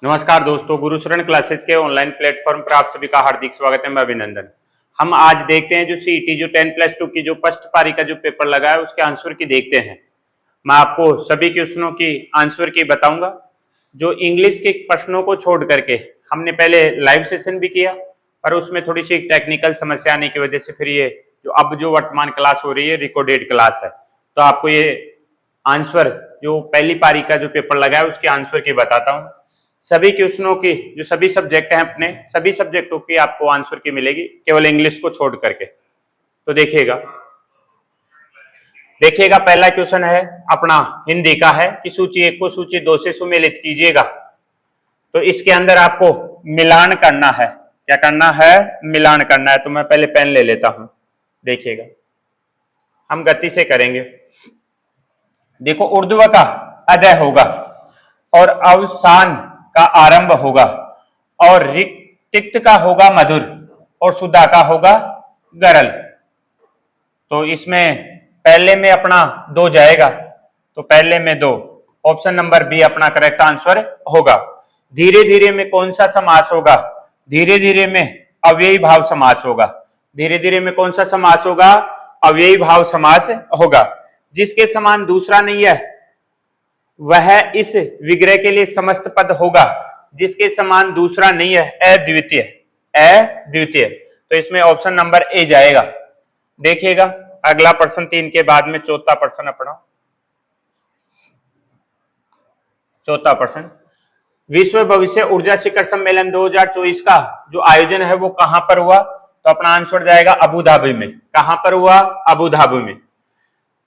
नमस्कार दोस्तों, गुरुशरण क्लासेस के ऑनलाइन प्लेटफॉर्म पर आप सभी का हार्दिक स्वागत है। मैं अभिनंदन। हम आज देखते हैं जो सीईटी जो 10+2 की जो फर्स्ट पारी का जो पेपर लगा है उसके आंसर की देखते हैं। मैं आपको सभी क्वेश्चनों की आंसर की बताऊंगा। जो इंग्लिश के प्रश्नों को छोड़ करके हमने पहले लाइव सेशन भी किया, पर उसमें थोड़ी सी टेक्निकल समस्या आने की वजह से फिर ये जो वर्तमान क्लास हो रही है रिकॉर्डेड क्लास है। तो आपको ये आंसर जो पहली पारी का जो पेपर लगा है उसके आंसर की बताता हूँ। सभी क्वेश्चनों की जो सभी सब्जेक्ट हैं अपने सभी सब्जेक्टों की आपको आंसर की मिलेगी, केवल इंग्लिश को छोड़ करके। तो देखिएगा पहला क्वेश्चन है अपना हिंदी का है कि सूची 1 को सूची 2 से सुमेलित कीजिएगा। तो इसके अंदर आपको मिलान करना है। क्या करना है? मिलान करना है। तो मैं पहले पेन ले लेता हूं। देखिएगा, हम गति से करेंगे। देखो, ऊर्ध्व का अदय होगा और अवसान का आरंभ होगा और तिक्त का होगा मधुर और सुधा का होगा गरल। तो इसमें पहले में अपना 2 जाएगा, तो पहले में 2। ऑप्शन नंबर बी अपना करेक्ट आंसर होगा। धीरे धीरे में कौन सा समास होगा? धीरे धीरे में अव्ययी भाव समास होगा। धीरे धीरे में कौन सा समास होगा? अव्ययी भाव समास होगा। जिसके समान दूसरा नहीं है वह इस विग्रह के लिए समस्त पद होगा। जिसके समान दूसरा नहीं है अद्वितीय। अद्वितीय, तो इसमें ऑप्शन नंबर ए जाएगा। देखिएगा अगला प्रश्न 3 के बाद में चौथा प्रश्न अपना। चौथा प्रश्न, विश्व भविष्य ऊर्जा शिखर सम्मेलन 2024 का जो आयोजन है वो कहां पर हुआ? तो अपना आंसर जाएगा अबू धाबी में। कहां पर हुआ? अबू धाबी में।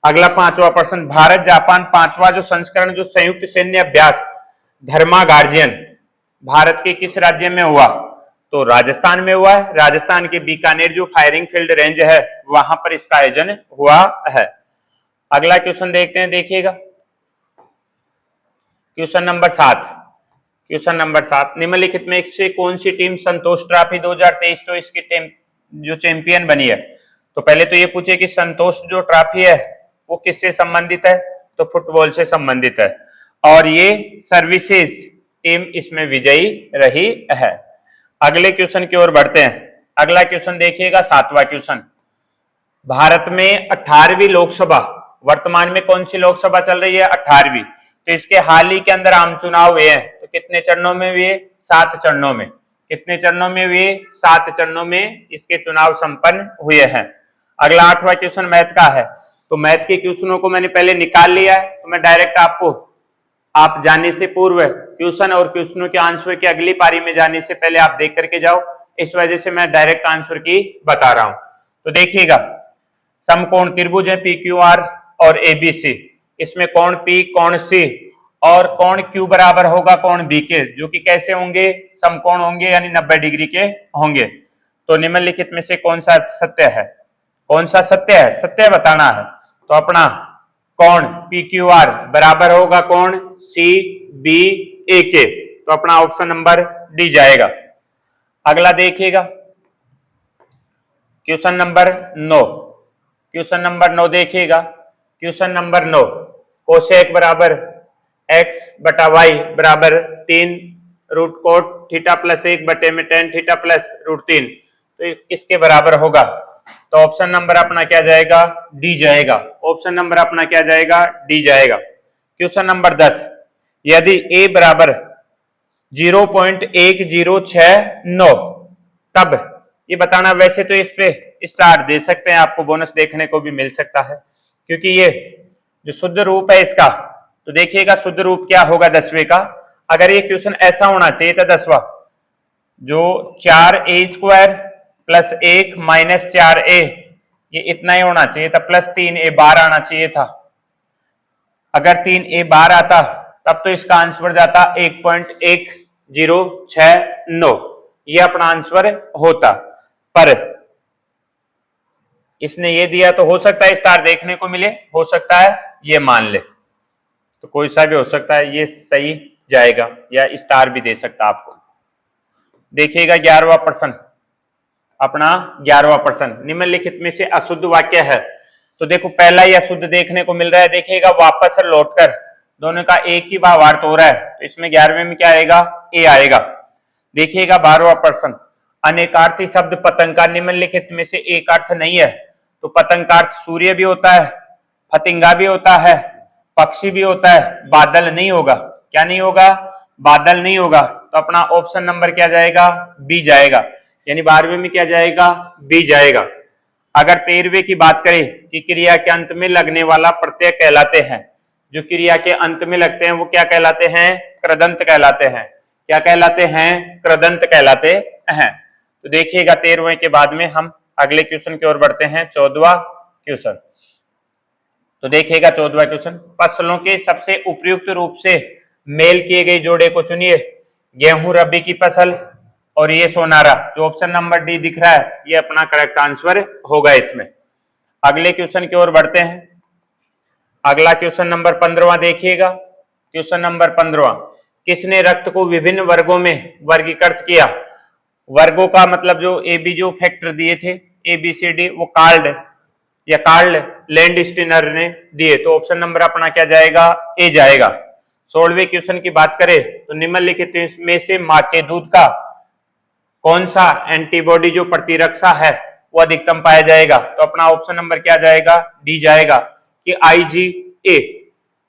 अगला 5वां प्रश्न, भारत जापान 5वां जो संस्करण जो संयुक्त सैन्य अभ्यास धर्मा गार्जियन भारत के किस राज्य में हुआ? तो राजस्थान में हुआ है। राजस्थान के बीकानेर जो फायरिंग फील्ड रेंज है वहां पर इसका आयोजन हुआ है। अगला क्वेश्चन देखते हैं। देखिएगा क्वेश्चन नंबर 7। क्वेश्चन नंबर 7, निम्नलिखित में से कौन सी टीम संतोष ट्रॉफी 2023-24 की टीम जो चैंपियन बनी है? तो पहले तो ये पूछे कि संतोष जो ट्रॉफी है वो किससे संबंधित है? तो फुटबॉल से संबंधित है और ये सर्विसेज टीम इसमें विजयी रही है। अगले क्वेश्चन की ओर बढ़ते हैं। अगला क्वेश्चन देखिएगा 7वां क्वेश्चन, भारत में 18वीं लोकसभा, वर्तमान में कौन सी लोकसभा चल रही है? 18वीं। तो इसके हाल ही के अंदर आम चुनाव हुए हैं। तो कितने चरणों में हुए? 7 चरणों में। कितने चरणों में हुए? 7 चरणों में इसके चुनाव संपन्न हुए हैं। अगला 8वां क्वेश्चन मैथ का है। तो मैथ के क्वेश्चनों को मैंने पहले निकाल लिया है, तो मैं डायरेक्ट आपको आप जाने से पूर्व क्वेश्चन और क्वेश्चनों के आंसर की अगली पारी में जाने से पहले आप देख करके जाओ। इस वजह से मैं डायरेक्ट आंसर की बता रहा हूं। तो देखिएगा, समकोण त्रिभुज है PQR और ABC। इसमें कोण P, कोण C और कोण Q बराबर होगा कोण B के, जो कि कैसे होंगे? समकोण होंगे, यानी 90 डिग्री के होंगे। तो निम्नलिखित में से कौन सा सत्य है? कौन सा सत्य है? सत्य बताना है। तो अपना कोण PQR बराबर होगा कोण CBA के। तो अपना ऑप्शन नंबर डी जाएगा। अगला देखिएगा क्वेश्चन नंबर 9। क्वेश्चन नंबर 9 देखिएगा। क्वेश्चन नंबर 9, कोसेक बराबर x बटा y बराबर 3 रूट कोट थीटा प्लस 1 बटे में टेन थीटा प्लस रूट 3, तो किसके बराबर होगा? तो ऑप्शन नंबर अपना क्या जाएगा? डी जाएगा। ऑप्शन नंबर अपना क्या जाएगा? डी जाएगा। क्वेश्चन नंबर 10, यदि a बराबर 0.1069 तब ये बताना। वैसे तो इस पे स्टार दे सकते हैं, आपको बोनस देखने को भी मिल सकता है क्योंकि ये जो शुद्ध रूप है इसका। तो देखिएगा शुद्ध रूप क्या होगा 10वें का। अगर ये क्वेश्चन ऐसा होना चाहिए था 10वां, जो 4a² प्लस 1 माइनस 4a, ये इतना ही होना चाहिए था, प्लस 3a बार आना चाहिए था। अगर 3a बार आता तब तो इसका आंसर जाता 1.1069, ये अपना आंसर होता। पर इसने ये दिया तो हो सकता है स्टार देखने को मिले, हो सकता है ये मान ले, तो कोई सा भी हो सकता है, ये सही जाएगा या स्टार भी दे सकता आपको। देखिएगा 11वां प्रश्न, अपना 11वां प्रश्न, निम्नलिखित में से अशुद्ध वाक्य है। तो देखो पहला ही अशुद्ध देखने को मिल रहा है। देखिएगा, वापस लौटकर दोनों का एक ही भावार्थ हो रहा है, तो इसमें 11वें में क्या आएगा, ए आएगा। देखिएगा 12वां प्रश्न, अनेकार्थी शब्द पतंग का निम्नलिखित में से एक अर्थ नहीं है। तो पतंग का अर्थ सूर्य भी होता है, फतिंगा भी होता है, पक्षी भी होता है, बादल नहीं होगा। क्या नहीं होगा, बादल नहीं होगा। तो अपना ऑप्शन नंबर क्या जाएगा, बी जाएगा, यानी 12वें में क्या जाएगा, बी जाएगा। अगर 13वें की बात करें कि क्रिया के अंत में लगने वाला प्रत्यय कहलाते हैं, जो क्रिया के अंत में लगते हैं वो क्या कहलाते हैं, कृदंत कहलाते हैं। क्या कहलाते हैं, कृदंत कहलाते हैं। तो देखिएगा 13वें के बाद में हम अगले क्वेश्चन की ओर बढ़ते हैं, 14वां क्वेश्चन। तो देखिएगा 14वां क्वेश्चन, फसलों के सबसे उपयुक्त रूप से मेल किए गए जोड़े को चुनिए। गेहूं रबी की फसल और ये सोनारा, जो ऑप्शन नंबर डी दिख रहा है, ये अपना करेक्ट आंसर होगा इसमें। अगले क्वेश्चन की ओर बढ़ते हैं। अगला क्वेश्चन नंबर 15वां देखिएगा। क्वेश्चन नंबर 15वां, किसने रक्त को विभिन्न वर्गों में वर्गीकृत किया। वर्गों का मतलब जो ए बी जो फैक्टर दिए थे ए बी सी डी, वो कार्ल लैंडस्टीनर ने दिए। तो ऑप्शन नंबर अपना क्या जाएगा, ए जाएगा। 16वें क्वेश्चन की बात करें तो निम्नलिखित में से मां के दूध का कौन सा एंटीबॉडी जो प्रतिरक्षा है वो अधिकतम पाया जाएगा। तो अपना ऑप्शन नंबर क्या जाएगा, डी जाएगा कि IgA,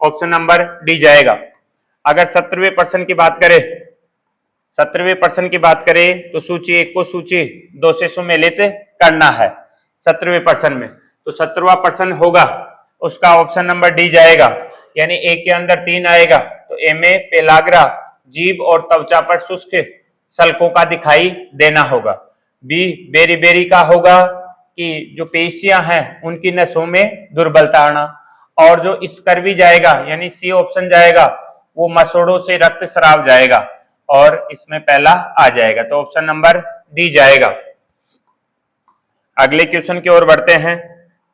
ऑप्शन नंबर डी जाएगा। अगर 17वें प्रश्न की बात करें, 17वें प्रश्न की बात करें तो सूची 1 को सूची 2 से सुमेलित करना है 17वें प्रश्न में। तो 17वां प्रश्न होगा उसका ऑप्शन नंबर डी जाएगा, यानी ए के अंदर 3 आएगा। तो ए में पेलाग्रा, जीभ और त्वचा पर शुष्क सल्कों का दिखाई देना होगा। बी बेरी बेरी का होगा कि जो पेशियां हैं उनकी नसों में दुर्बलता आना। और जो स्कर्वी जाएगा, यानी सी ऑप्शन जाएगा, वो मसोड़ों से रक्त स्राव जाएगा और इसमें पहला आ जाएगा। तो ऑप्शन नंबर डी जाएगा। अगले क्वेश्चन की ओर बढ़ते हैं,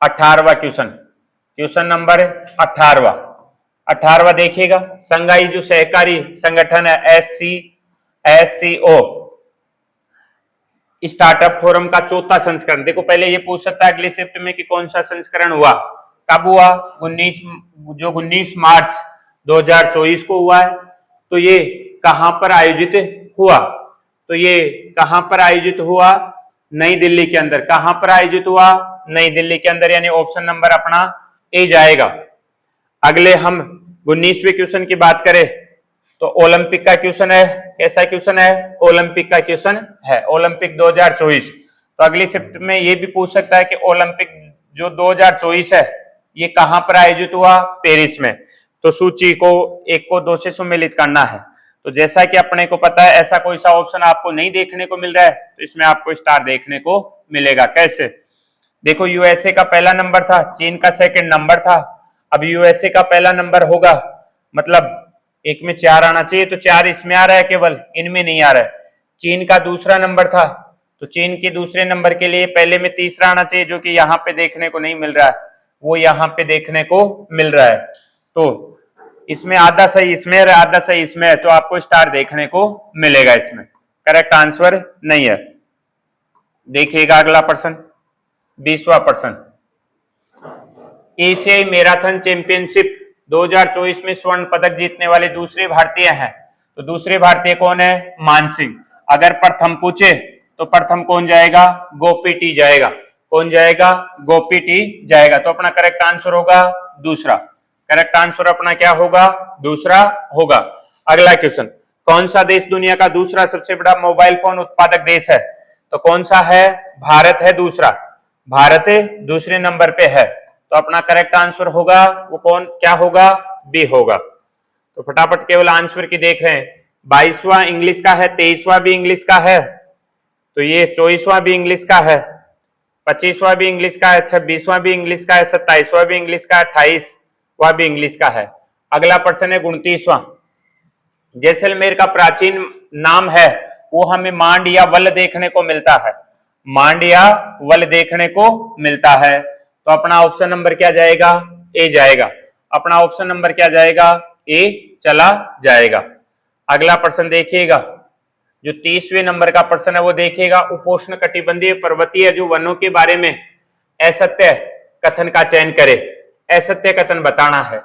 18वां क्वेश्चन। क्वेश्चन नंबर 18वां देखिएगा, संघाई जो सहकारी संगठन है SCO स्टार्टअप फोरम का 4था संस्करण। देखो पहले ये पूछ सकता है अगले शिफ्ट में कि कौन सा संस्करण हुआ, कब हुआ, 19 मार्च 2024 को हुआ है। तो ये कहां पर आयोजित हुआ, तो ये कहां पर आयोजित हुआ, नई दिल्ली के अंदर। कहां पर आयोजित हुआ, नई दिल्ली के अंदर, यानी ऑप्शन नंबर अपना ए जाएगा। अगले हम 19वें क्वेश्चन की बात करें तो ओलंपिक का क्वेश्चन है। कैसा क्वेश्चन है, ओलंपिक का क्वेश्चन है, ओलंपिक 2024। तो अगली शिफ्ट में ये भी पूछ सकता है कि ओलंपिक जो 2024 है ये कहां पर आयोजित हुआ, पेरिस में। तो सूची को 1 को 2 से सुमेलित करना है। तो जैसा कि अपने को पता है ऐसा कोई सा ऑप्शन आपको नहीं देखने को मिल रहा है, तो इसमें आपको स्टार देखने को मिलेगा। कैसे, देखो यूएसए का पहला नंबर था, चीन का सेकंड नंबर था। अब यूएसए का पहला नंबर होगा, मतलब एक में 4 आना चाहिए, तो 4 इसमें आ रहा है, केवल इनमें नहीं आ रहा है। चीन का दूसरा नंबर था, तो चीन के दूसरे नंबर के लिए पहले में तीसरा आना चाहिए, जो कि यहाँ पे देखने को नहीं मिल रहा है, वो यहाँ पे देखने को मिल रहा है। तो इसमें आधा सही इसमें और आधा सही इसमें है, तो आपको स्टार देखने को मिलेगा। इसमें करेक्ट आंसर नहीं है। देखिएगा अगला प्रश्न, 20वां प्रश्न, एशियाई मैराथन चैंपियनशिप 2024 में स्वर्ण पदक जीतने वाले दूसरे भारतीय हैं। तो दूसरे भारतीय कौन है, मान सिंह। अगर प्रथम पूछे तो प्रथम कौन जाएगा, गोपी टी जाएगा। कौन जाएगा, गोपी टी जाएगा। तो अपना करेक्ट आंसर होगा दूसरा। करेक्ट आंसर अपना क्या होगा, दूसरा होगा। अगला क्वेश्चन, कौन सा देश दुनिया का दूसरा सबसे बड़ा मोबाइल फोन उत्पादक देश है। तो कौन सा है, भारत है दूसरा, भारत दूसरे नंबर पे है। तो अपना करेक्ट आंसर होगा वो कौन, क्या होगा, बी होगा। तो फटाफट केवल आंसर की देख रहे हैं। 22वां इंग्लिश का है, 23वां भी इंग्लिश का है, तो ये 24वां भी इंग्लिश का है, 25वां भी इंग्लिश का है, 26वां भी इंग्लिश का है, 27वां भी इंग्लिश का है, 28वां भी इंग्लिश का है। अगला प्रश्न है 29वां, जैसलमेर का प्राचीन नाम है वो हमें मांड या वल देखने को मिलता है। मांड या वल देखने को मिलता है। तो अपना ऑप्शन नंबर क्या जाएगा, ए जाएगा। अपना ऑप्शन नंबर क्या जाएगा, ए चला जाएगा। अगला प्रश्न देखिएगा, जो 30वें नंबर का प्रश्न है वो देखिएगा, उपोष्ण कटिबंधीय पर्वतीय जो वनों के बारे में असत्य कथन का चयन करे। असत्य कथन बताना है।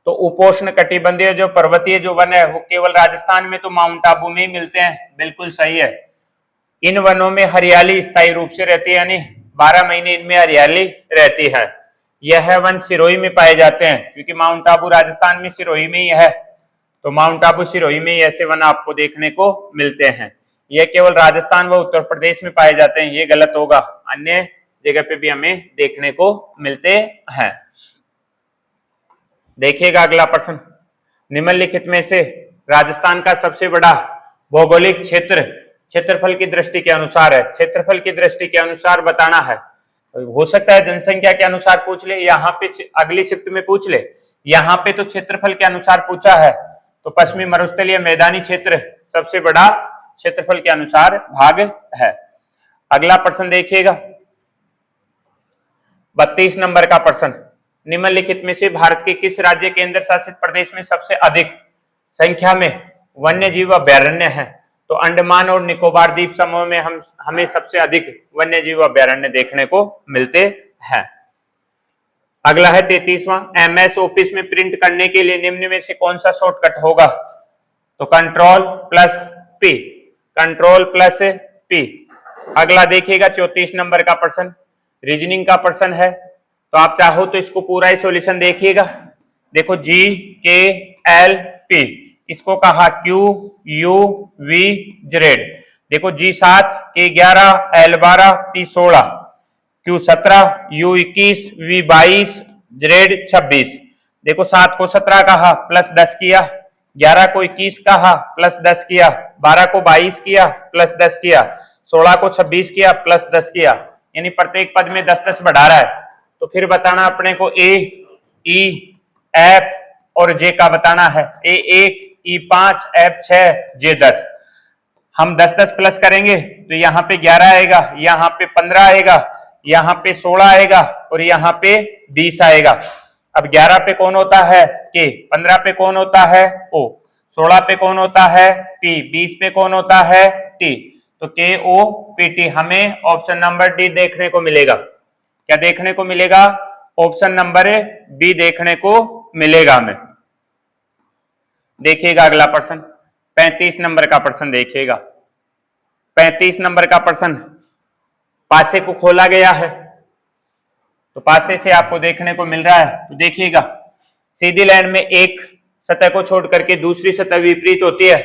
तो उपोष्ण कटिबंधीय जो पर्वतीय जो वन है वो केवल राजस्थान में तो माउंट आबू में ही मिलते हैं, बिल्कुल सही है। इन वनों में हरियाली स्थायी रूप से रहती है, यानी 12 महीने इनमें हरियाली रहती है। यह वन सिरोही में पाए जाते हैं, क्योंकि माउंट आबू राजस्थान में सिरोही में ही है, तो माउंट आबू सिरोही में ही ऐसे वन आपको देखने को मिलते हैं। यह केवल राजस्थान व उत्तर प्रदेश में पाए जाते हैं, ये गलत होगा, अन्य जगह पे भी हमें देखने को मिलते हैं। देखिएगा अगला प्रश्न, निम्नलिखित में से राजस्थान का सबसे बड़ा भौगोलिक क्षेत्र क्षेत्रफल की दृष्टि के अनुसार है। क्षेत्रफल की दृष्टि के अनुसार बताना है, हो सकता है जनसंख्या के अनुसार पूछ ले, यहाँ पे अगली शिफ्ट में पूछ ले। यहाँ पे तो क्षेत्रफल के अनुसार पूछा है, तो पश्चिमी मरुस्थलीय मैदानी क्षेत्र सबसे बड़ा क्षेत्रफल के अनुसार भाग है। अगला प्रश्न देखिएगा, 32 नंबर का प्रश्न, निम्नलिखित में से भारत के किस राज्य केंद्र शासित प्रदेश में सबसे अधिक संख्या में वन्य जीव अभ्यारण्य है? तो अंडमान और निकोबार द्वीप समूह में हमें सबसे अधिक वन्य जीव अभ्यारण्य देखने को मिलते हैं। अगला है 33वां, एमएस ऑफिस में प्रिंट करने के लिए निम्न में से कौन सा शॉर्टकट होगा? तो control plus P, control plus P. अगला देखिएगा 34 नंबर का प्रश्न, रीजनिंग का प्रश्न है, तो आप चाहो तो इसको पूरा ही सॉल्यूशन देखिएगा। देखो जी के एल पी, इसको कहा क्यू यू वी जेड। देखो जी 7, K 11, L 12, P 16, Q 17, U 21, V 22, Z 26। देखो 7 को 17 कहा प्लस 10 किया, 11 को 21 कहा प्लस 10 किया, 12 को 22 किया प्लस 10 किया, 16 को 26 किया प्लस 10 किया, यानी प्रत्येक पद में 10-10 बढ़ा रहा है। तो फिर बताना अपने को ए, ई, एफ और जे का बताना है। ए 1, ई 5, एफ 6, जे 10। हम 10-10 प्लस करेंगे तो यहाँ पे 11 आएगा, यहाँ पे 15 आएगा, यहाँ पे 16 आएगा और यहाँ पे 20 आएगा। अब 11 पे कौन होता है? के। 15 पे कौन होता है? ओ। 16 पे कौन होता है? पी। 20 पे कौन होता है? टी। तो के ओ पी टी, हमें ऑप्शन नंबर डी देखने को मिलेगा। क्या देखने को मिलेगा? ऑप्शन नंबर बी देखने को मिलेगा हमें। देखिएगा अगला प्रश्न, 35 नंबर का प्रश्न देखिएगा। 35 नंबर का प्रश्न, पासे को खोला गया है, तो पासे से आपको देखने को मिल रहा है, तो देखिएगा सीधी लाइन में एक सतह को छोड़ करके दूसरी सतह विपरीत होती है,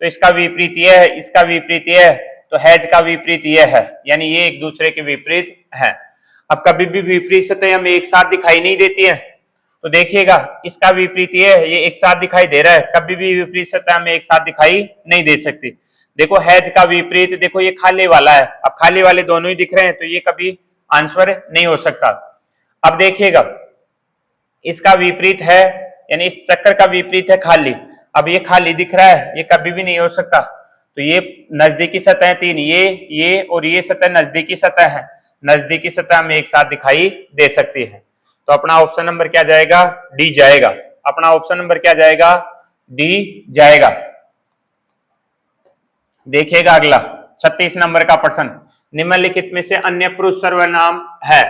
तो इसका विपरीत यह है, इसका विपरीत यह है, तो हैज का विपरीत यह है, यानी ये एक दूसरे के विपरीत है। अब कभी भी विपरीत सतह हमें एक साथ दिखाई नहीं देती है, तो देखिएगा इसका विपरीत यह है, ये एक साथ दिखाई दे रहा है, कभी भी विपरीत सतह हमें एक साथ दिखाई नहीं दे सकती। देखो हैज का विपरीत, देखो ये खाली वाला है, अब खाली वाले दोनों ही दिख रहे हैं, तो ये कभी आंसर नहीं हो सकता। अब देखिएगा इसका विपरीत है, यानी इस चक्कर का विपरीत है खाली, अब ये खाली दिख रहा है, ये कभी भी नहीं हो सकता। तो ये नजदीकी सतह 3, ये और ये सतह नजदीकी सतह है, नजदीकी सतह हमें एक साथ दिखाई दे सकती है। तो अपना ऑप्शन नंबर क्या जाएगा? डी जाएगा। अपना ऑप्शन नंबर क्या जाएगा? डी जाएगा। देखिएगा अगला 36 नंबर का प्रश्न, निम्नलिखित में से अन्य पुरुष सर्वनाम है।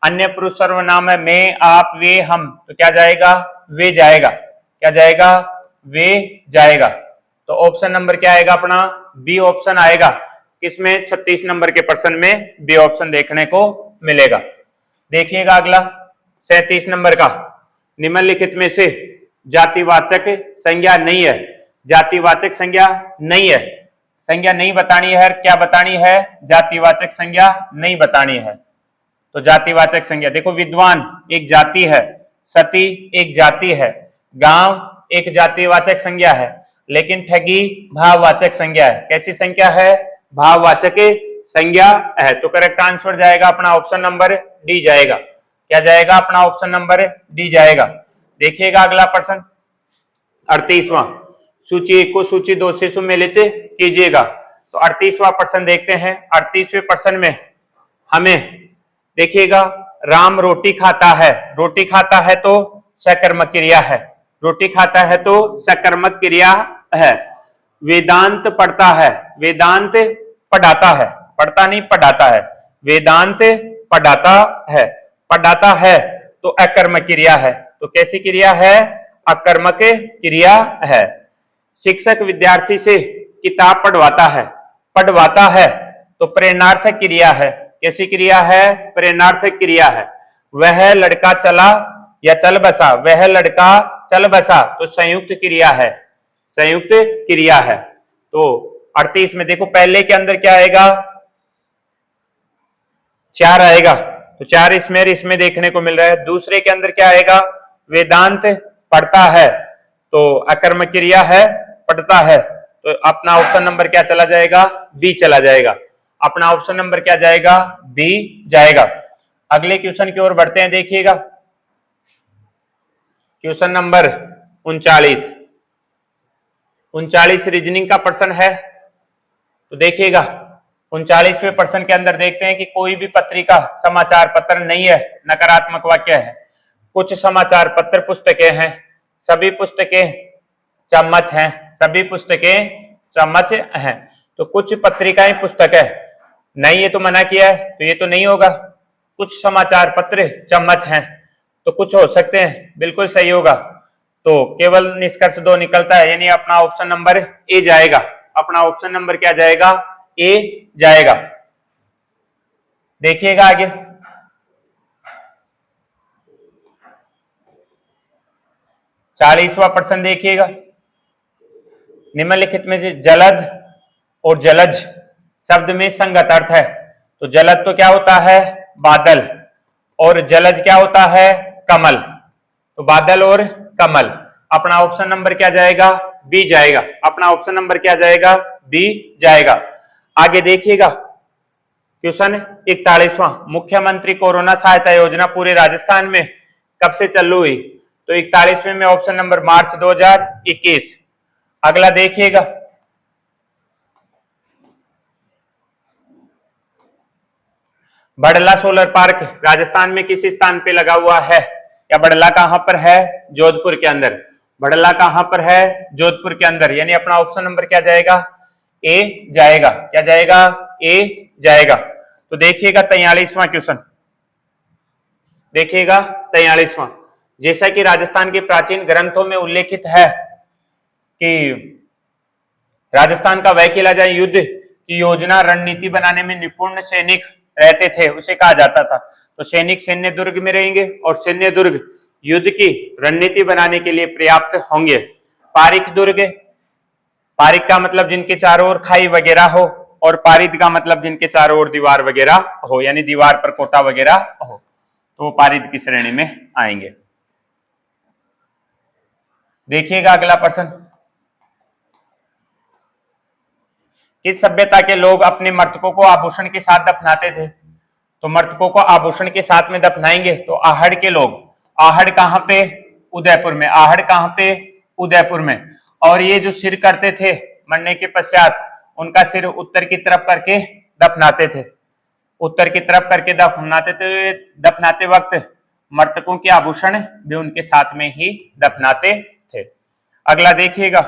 अन्य पुरुष सर्वनाम है मैं, आप, वे, हम, तो क्या जाएगा? वे जाएगा। क्या जाएगा? वे जाएगा। तो ऑप्शन नंबर क्या आएगा अपना? बी ऑप्शन आएगा। किसमें? 36 नंबर के प्रश्न में बी ऑप्शन देखने को मिलेगा। देखिएगा अगला 37 नंबर का, निम्नलिखित में से जातिवाचक संज्ञा नहीं है। जातिवाचक संज्ञा नहीं है, संज्ञा नहीं बतानी है, क्या बतानी है? जातिवाचक संज्ञा नहीं बतानी है। तो जातिवाचक संज्ञा देखो, विद्वान एक जाति है, सती एक जाति है, गांव एक जातिवाचक संज्ञा है, लेकिन ठगी भाववाचक संज्ञा है। कैसी संज्ञा है? भाववाचक संज्ञा है। तो करेक्ट आंसर जाएगा अपना ऑप्शन नंबर डी जाएगा। क्या जाएगा? अपना ऑप्शन नंबर डी जाएगा। देखिएगा अगला प्रश्न 38वां, सूची 1 को सूची 2 से सुमेलित कीजिएगा। तो 38वां प्रश्न देखते हैं। 38वें प्रश्न में हमें देखिएगा राम रोटी खाता है, रोटी खाता है तो सकर्मक क्रिया है, रोटी खाता है तो सकर्मक क्रिया है। वेदांत पढ़ता है, वेदांत पढ़ाता है, पढ़ता नहीं पढ़ाता है, वेदांत पढ़ाता है, पढ़ाता है तो अकर्मक क्रिया है। तो कैसी क्रिया है? अकर्मक क्रिया है। शिक्षक विद्यार्थी से किताब पढ़वाता है तो प्रेरणार्थक क्रिया है। कैसी क्रिया है? प्रेरणार्थक क्रिया है। वह लड़का चला या चल बसा, वह लड़का चल बसा तो संयुक्त क्रिया है, संयुक्त क्रिया है। तो 38 में देखो पहले के अंदर क्या आएगा? 4 आएगा, तो 4 इसमें देखने को मिल रहा है। दूसरे के अंदर क्या आएगा? वेदांत पढ़ता है, तो अकर्मक क्रिया है, पढ़ता है, तो अपना ऑप्शन नंबर क्या चला जाएगा? बी चला जाएगा। अपना ऑप्शन नंबर क्या जाएगा? बी जाएगा। अगले क्वेश्चन की ओर बढ़ते हैं, देखिएगा क्वेश्चन नंबर 39 रीजनिंग का प्रश्न है। तो देखिएगा 39वें प्रश्न के अंदर देखते हैं कि कोई भी पत्रिका समाचार पत्र नहीं है, नकारात्मक वाक्य है। कुछ समाचार पत्र पुस्तकें हैं, सभी पुस्तकें चम्मच हैं, सभी पुस्तकें चम्मच हैं। तो कुछ पत्रिकाएं पुस्तक है, नहीं ये तो मना किया है, तो ये तो नहीं होगा। कुछ समाचार पत्र चम्मच हैं, तो कुछ हो सकते हैं, बिल्कुल सही होगा। तो केवल निष्कर्ष 2 निकलता है, यानी अपना ऑप्शन नंबर ए जाएगा। अपना ऑप्शन नंबर क्या जाएगा? ए जाएगा। देखिएगा आगे 40वां प्रश्न देखिएगा। निम्नलिखित में से जलद और जलज शब्द में संगत अर्थ है। तो जलद तो क्या होता है? बादल, और जलज क्या होता है? कमल। तो बादल और कमल। अपना ऑप्शन नंबर क्या जाएगा? बी जाएगा। अपना ऑप्शन नंबर क्या जाएगा? बी जाएगा। आगे देखिएगा क्वेश्चन 41वां, मुख्यमंत्री कोरोना सहायता योजना पूरे राजस्थान में कब से चालू हुई? तो 41वें में ऑप्शन नंबर मार्च 2021। अगला देखिएगा बड़ला सोलर पार्क राजस्थान में किस स्थान पे लगा हुआ है? या बड़ला कहां पर है? जोधपुर के अंदर। बड़ला कहां पर है? जोधपुर के अंदर। यानी अपना ऑप्शन नंबर क्या जाएगा? ए जाएगा। क्या जाएगा? ए जाएगा। तो देखिएगा 43वां क्वेश्चन, देखिएगा 43वां। जैसा कि राजस्थान के प्राचीन ग्रंथों में उल्लेखित है कि राजस्थान का वह किला जहां युद्ध की योजना रणनीति बनाने में निपुण सैनिक रहते थे, उसे कहा जाता था। तो सैनिक सैन्य दुर्ग में रहेंगे और सैन्य दुर्ग युद्ध की रणनीति बनाने के लिए पर्याप्त होंगे। पारिक दुर्ग, पारिक का मतलब जिनके चारों ओर खाई वगैरह हो, और पारिद का मतलब जिनके चारों ओर दीवार वगैरह हो, यानी दीवार पर कोटा वगैरह हो, तो वो पारिद की श्रेणी में आएंगे। देखिएगा अगला प्रश्न, किस सभ्यता के लोग अपने मृतकों को आभूषण के साथ दफनाते थे? तो मृतकों को आभूषण के साथ में दफनाएंगे तो आहड़ के लोग। आहड़ कहां पे? उदयपुर में। आहड़ कहां पे? उदयपुर में। और ये जो सिर करते थे मरने के पश्चात, उनका सिर उत्तर की तरफ करके दफनाते थे, उत्तर की तरफ करके दफनाते थे। दफनाते वक्त मृतकों के आभूषण भी उनके साथ में ही दफनाते थे। अगला देखिएगा,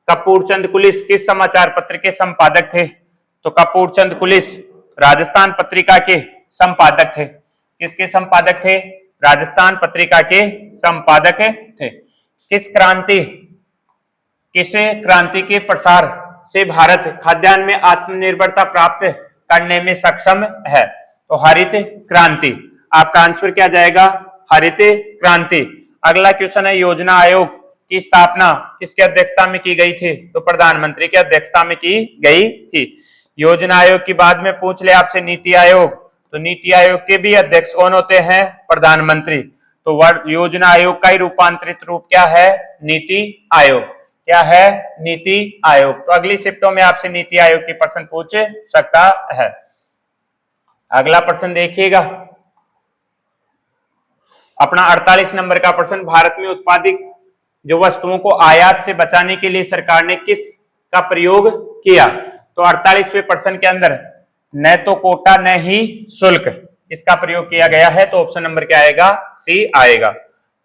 कपूर चंद कुलिस किस समाचार पत्र के संपादक थे? तो कपूर चंद कुलिस राजस्थान पत्रिका के संपादक थे। किसके संपादक थे? राजस्थान पत्रिका के संपादक थे। किस क्रांति के प्रसार से भारत खाद्यान्न में आत्मनिर्भरता प्राप्त करने में सक्षम है? तो हरित क्रांति। आपका आंसर क्या जाएगा? हरित क्रांति। अगला क्वेश्चन है, योजना आयोग की स्थापना किसकी अध्यक्षता में की गई थी? तो प्रधानमंत्री की अध्यक्षता में की गई थी। योजना आयोग की बाद में पूछ ले आपसे नीति आयोग, तो नीति आयोग के भी अध्यक्ष कौन होते हैं? प्रधानमंत्री। तो योजना आयोग का ही रूपांतरित रूप क्या है? नीति आयोग। क्या है? नीति आयोग। तो अगली शिफ्टों में आपसे नीति आयोग के प्रश्न पूछ सकता है। अगला प्रश्न देखिएगा, अपना 48 नंबर का प्रश्न, भारत में उत्पादित जो वस्तुओं को आयात से बचाने के लिए सरकार ने किस का प्रयोग किया? तो 48वें प्रश्न के अंदर न तो कोटा न ही शुल्क, इसका प्रयोग किया गया है। तो ऑप्शन नंबर क्या आएगा? सी आएगा।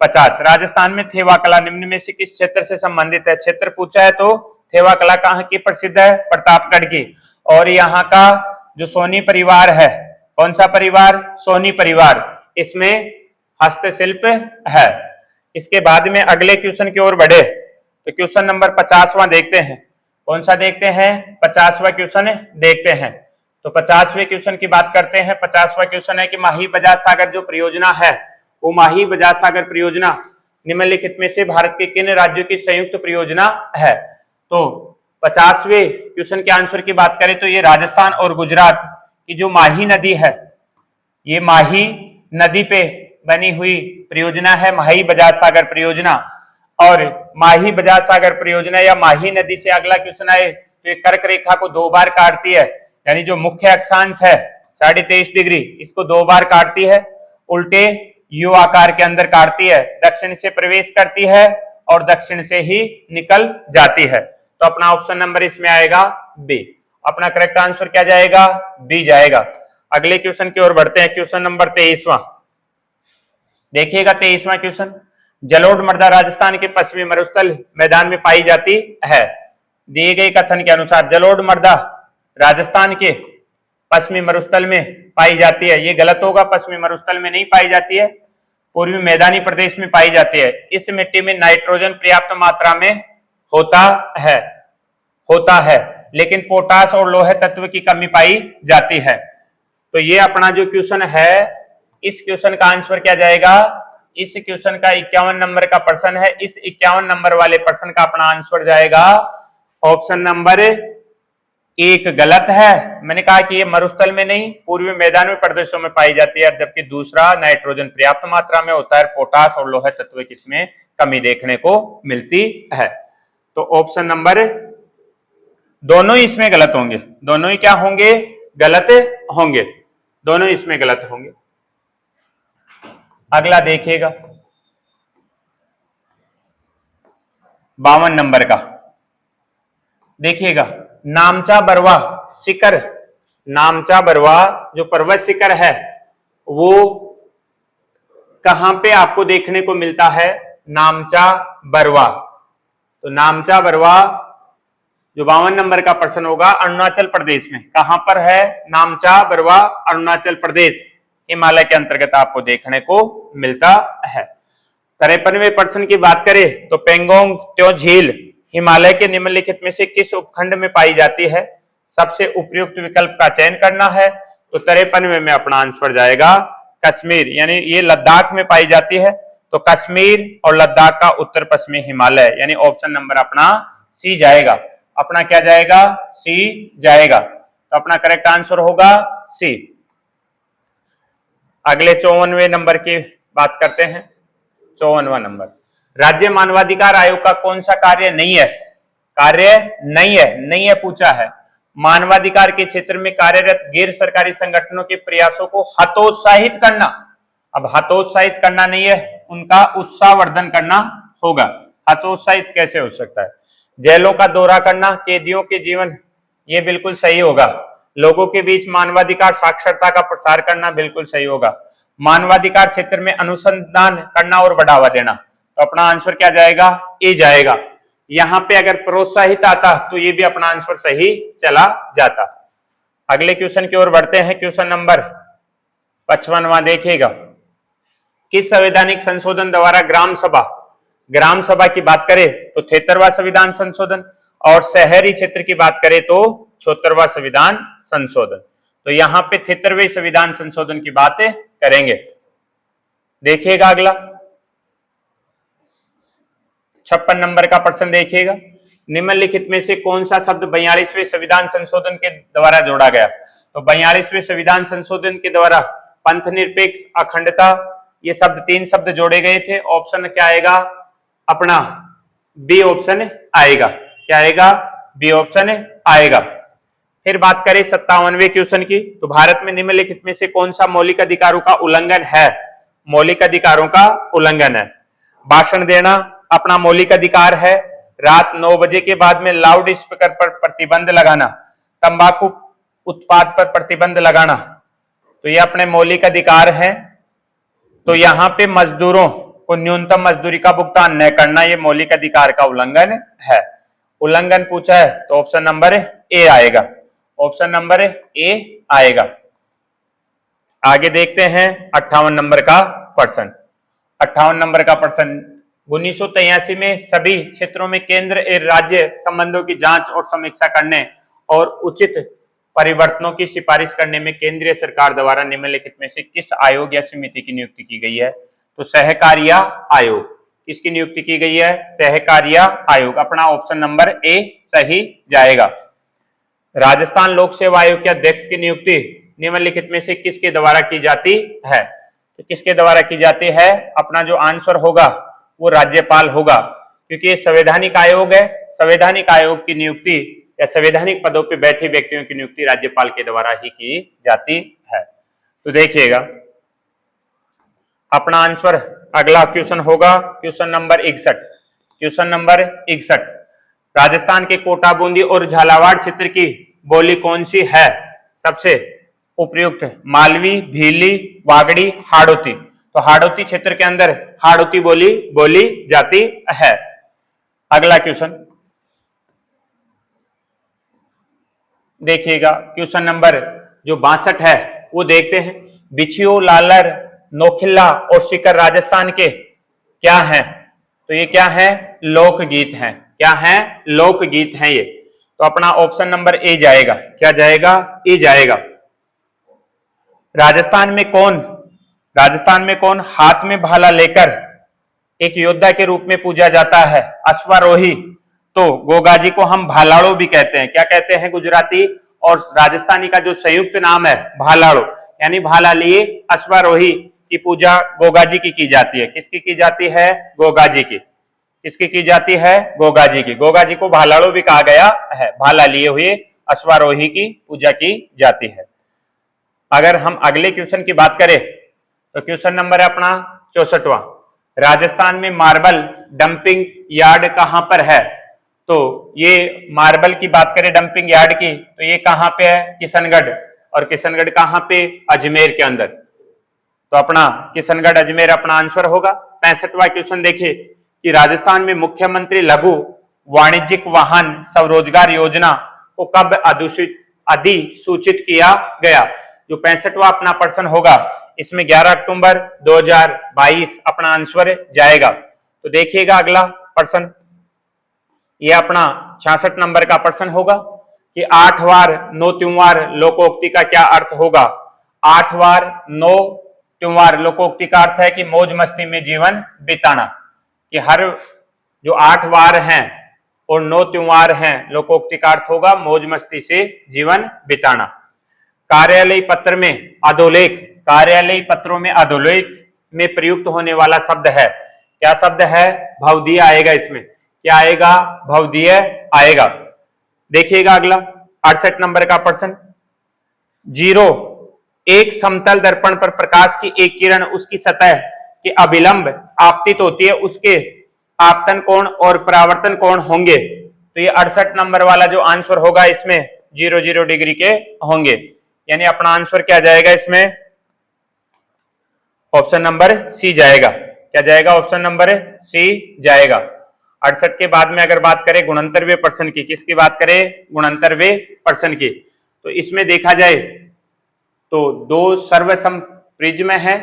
50, राजस्थान में थेवा कला निम्न में से किस क्षेत्र से संबंधित है? क्षेत्र पूछा है तो थेवा कला कहाँ की प्रसिद्ध है? प्रतापगढ़ की। और यहाँ का जो सोनी परिवार है, कौन सा परिवार? सोनी परिवार, इसमें हस्तशिल्प है। इसके बाद में अगले क्वेश्चन की ओर बढ़े तो क्वेश्चन नंबर 50वां देखते हैं। कौन सा देखते हैं? 50वां क्वेश्चन देखते हैं। तो 50वें क्वेश्चन की बात करते हैं। 50वां क्वेश्चन है कि माही बजाज सागर जो परियोजना है, वो माही बजाज सागर परियोजना निम्नलिखित में से भारत के किन राज्यों की संयुक्त परियोजना है? तो 50वें क्वेश्चन के आंसर की बात करें तो ये राजस्थान और गुजरात की जो माही नदी है, ये माही नदी पे बनी हुई परियोजना है माही बजाज सागर परियोजना। और माही बजाज सागर परियोजना या माही नदी से अगला क्वेश्चन आए तो ये कर्क रेखा को 2 बार काटती है, यानी जो मुख्य अक्षांश है 23.5 डिग्री, इसको 2 बार काटती है, उल्टे यू आकार के अंदर काटती है, दक्षिण से प्रवेश करती है और दक्षिण से ही निकल जाती है। तो अपना ऑप्शन नंबर इसमें आएगा बी। अपना करेक्ट आंसर क्या जाएगा? बी जाएगा। अगले क्वेश्चन की ओर बढ़ते हैं। क्वेश्चन नंबर 23वां देखिएगा। 23वां क्वेश्चन, जलोढ़ मृदा राजस्थान के पश्चिमी मरुस्थल मैदान में पाई जाती है। दिए गए कथन के अनुसार जलोढ़ मृदा राजस्थान के पश्चिमी मरुस्थल में पाई जाती है। ये गलत होगा, पश्चिमी मरुस्थल में नहीं पाई जाती है, पूर्वी मैदानी प्रदेश में पाई जाती है। इस मिट्टी में नाइट्रोजन पर्याप्त मात्रा में होता है, लेकिन पोटास और लोहे तत्व की कमी पाई जाती है। तो ये अपना जो क्वेश्चन है, इस क्वेश्चन का आंसर क्या जाएगा? इस क्वेश्चन का 51 नंबर का प्रश्न है। इस 51 नंबर वाले प्रश्न का अपना आंसर जाएगा ऑप्शन नंबर 1 गलत है। मैंने कहा कि ये मरुस्थल में नहीं, पूर्वी मैदानी प्रदेशों में पाई जाती है, जबकि दूसरा नाइट्रोजन पर्याप्त मात्रा में होता है, पोटास और लोहे तत्व की इसमें कमी देखने को मिलती है। तो ऑप्शन नंबर दोनों इसमें गलत होंगे, दोनों ही क्या होंगे? गलत होंगे, दोनों इसमें गलत होंगे। अगला देखिएगा 52 नंबर का देखिएगा। नामचा बरवा शिखर, नामचा बरवा जो पर्वत शिखर है वो कहां पे आपको देखने को मिलता है? नामचा बरवा। तो नामचा बरवा जो 52 नंबर का प्रश्न होगा, अरुणाचल प्रदेश में। कहां पर है? नामचा बरवा अरुणाचल प्रदेश, हिमालय के अंतर्गत आपको देखने को मिलता है। 53वें प्रश्न की बात करें तो पेंगोंग त्यो झील हिमालय के निम्नलिखित में से किस उपखंड में पाई जाती है? सबसे उपयुक्त विकल्प का चयन करना है। तो 53वें में अपना आंसर जाएगा कश्मीर, यानी ये लद्दाख में पाई जाती है। तो कश्मीर और लद्दाख का उत्तर पश्चिमी हिमालय, यानी ऑप्शन नंबर अपना सी जाएगा। अपना क्या जाएगा? सी जाएगा। तो अपना करेक्ट आंसर होगा सी। अगले 54वें नंबर की बात करते हैं। 54वां नंबर, राज्य मानवाधिकार आयोग का कौन सा कार्य नहीं है? कार्य नहीं है पूछा है। मानवाधिकार के क्षेत्र में कार्यरत गैर सरकारी संगठनों के प्रयासों को हतोत्साहित करना। अब हतोत्साहित करना नहीं है, उनका उत्साहवर्धन करना होगा। हतोत्साहित कैसे हो सकता है? जेलों का दौरा करना, कैदियों के जीवन, ये बिल्कुल सही होगा। लोगों के बीच मानवाधिकार साक्षरता का प्रसार करना, बिल्कुल सही होगा। मानवाधिकार क्षेत्र में अनुसंधान करना और बढ़ावा देना, तो अपना आंसर क्या जाएगा? ए जाएगा। यहां पे अगर प्रोत्साहित आता तो ये भी अपना आंसर सही चला जाता। अगले क्वेश्चन की ओर बढ़ते हैं। क्वेश्चन नंबर 55वां देखिएगा। किस संवैधानिक संशोधन द्वारा ग्राम सभा की बात करें तो 73वां संविधान संशोधन, और शहरी क्षेत्र की बात करें तो 76वां संविधान संशोधन। तो यहां पे 73वें संविधान संशोधन की बात करेंगे। देखिएगा अगला 56 नंबर का प्रश्न देखिएगा। निम्नलिखित में से कौन सा शब्द 42वें संविधान संशोधन के द्वारा जोड़ा गया? तो 42वें संविधान संशोधन के द्वारा पंथ निरपेक्ष, अखंडता, ये शब्द 3 शब्द जोड़े गए थे। ऑप्शन क्या आएगा? अपना बी ऑप्शन आएगा। क्या आएगा? बी ऑप्शन आएगा। फिर बात करें 57वें क्वेश्चन की, तो भारत में निम्नलिखित में से कौन सा मौलिक अधिकारों का उल्लंघन है? मौलिक अधिकारों का उल्लंघन है। भाषण देना अपना मौलिक अधिकार है। रात 9 बजे के बाद में लाउड स्पीकर पर प्रतिबंध लगाना, तंबाकू उत्पाद पर प्रतिबंध लगाना, तो ये अपने मौलिक अधिकार हैं। तो यहाँ पे मजदूरों को न्यूनतम मजदूरी का भुगतान न करना, ये मौलिक अधिकार का उल्लंघन है। उल्लंघन पूछा है तो ऑप्शन नंबर ए आएगा। ऑप्शन नंबर ए आएगा। आगे देखते हैं 58 नंबर का प्रश्न। 58 नंबर का प्रश्न 1983 में सभी क्षेत्रों में केंद्र एवं राज्य संबंधों की जांच और समीक्षा करने और उचित परिवर्तनों की सिफारिश करने में केंद्रीय सरकार द्वारा निम्नलिखित में से किस आयोग या समिति की नियुक्ति की गई है? तो सहकारिता आयोग। किसकी नियुक्ति की गई है? सहकारिता आयोग। अपना ऑप्शन नंबर ए सही जाएगा। राजस्थान लोक सेवा आयोग के अध्यक्ष की नियुक्ति निम्नलिखित में से किसके द्वारा की जाती है? तो किसके द्वारा की जाती है? अपना जो आंसर होगा वो राज्यपाल होगा, क्योंकि ये संवैधानिक आयोग है। संवैधानिक आयोग की नियुक्ति या संवैधानिक पदों पर बैठे व्यक्तियों की नियुक्ति राज्यपाल के द्वारा ही की जाती है। तो देखिएगा अपना आंसर अगला क्वेश्चन होगा question number 61। Question number 61, Rajasthan के कोटा, बूंदी और झालावाड़ क्षेत्र की बोली कौन सी है? सबसे उपयुक्त मालवी, भीली, वागड़ी, हाड़ौती। तो हाड़ौती क्षेत्र के अंदर हाड़ौती बोली बोली जाती है। अगला क्वेश्चन देखिएगा क्वेश्चन नंबर जो 62 है वो देखते हैं। बिछियो, लालर, नोखिला और शिकर राजस्थान के क्या हैं? तो ये क्या है? लोकगीत हैं। क्या है? लोकगीत हैं ये। तो अपना ऑप्शन नंबर ए जाएगा। क्या जाएगा? ए जाएगा। राजस्थान में कौन हाथ में भाला लेकर एक योद्धा के रूप में पूजा जाता है? अश्वारोही। तो गोगाजी को हम भालाड़ो भी कहते हैं। क्या कहते हैं? गुजराती और राजस्थानी का जो संयुक्त नाम है भालाड़ो, यानी भाला लिए अश्वारोही की पूजा गोगाजी की जाती है। किसकी की जाती है? गोगाजी की। किसकी की जाती है? गोगाजी की। गोगाजी को भालाड़ो भी कहा गया है। भाला लिए हुए अश्वारोही की पूजा की जाती है। अगर हम अगले क्वेश्चन की बात करें तो क्वेश्चन नंबर है अपना 64वां। राजस्थान में मार्बल डंपिंग यार्ड कहां पर है? तो ये मार्बल की बात करें डंपिंग यार्ड की तो ये कहां पे है? किशनगढ़। और किशनगढ़ कहां पे? अजमेर के अंदर। तो अपना किशनगढ़ अजमेर अपना आंसर होगा। 65वां क्वेश्चन देखिए कि राजस्थान में मुख्यमंत्री लघु वाणिज्यिक वाहन स्वरोजगार योजना को कब अधिसूचित किया गया? जो 65वां अपना प्रश्न होगा इसमें 11 अक्टूबर 2022 अपना आंसर जाएगा। तो देखिएगा अगला प्रश्न, ये अपना 66 नंबर का प्रश्न होगा कि 8 वार 9 त्योहार लोकोक्ति का क्या अर्थ होगा? 8 वार 9 त्योहार लोकोक्ति का अर्थ है कि मौज मस्ती में जीवन बिताना। कि हर जो 8 वार हैं और 9 त्योहार हैं लोकोक्ति का अर्थ होगा मौज मस्ती से जीवन बिताना। कार्यालय पत्र में अधोलेख, कार्यालय पत्रों में अधोलेख में प्रयुक्त होने वाला शब्द है, क्या शब्द है? भवदीय आएगा इसमें। क्या आएगा? भवदीय आएगा। देखिएगा अगला 68 नंबर का प्रश्न, 0 एक समतल दर्पण पर प्रकाश की एक किरण उसकी सतह के अभिलंब आपतित होती है, उसके आपतन कोण और परावर्तन कोण होंगे। तो ये 68 नंबर वाला जो आंसर होगा इसमें 0 डिग्री के होंगे। यानी अपना आंसर क्या जाएगा इसमें? ऑप्शन नंबर सी जाएगा। क्या जाएगा? ऑप्शन नंबर सी जाएगा। 68 के बाद में अगर बात करें गुणंतरवे प्रश्न की, किसकी बात करें? गुणंतरवे प्रश्न की। तो इसमें देखा जाए तो 2 सर्वसम प्रिज्म है।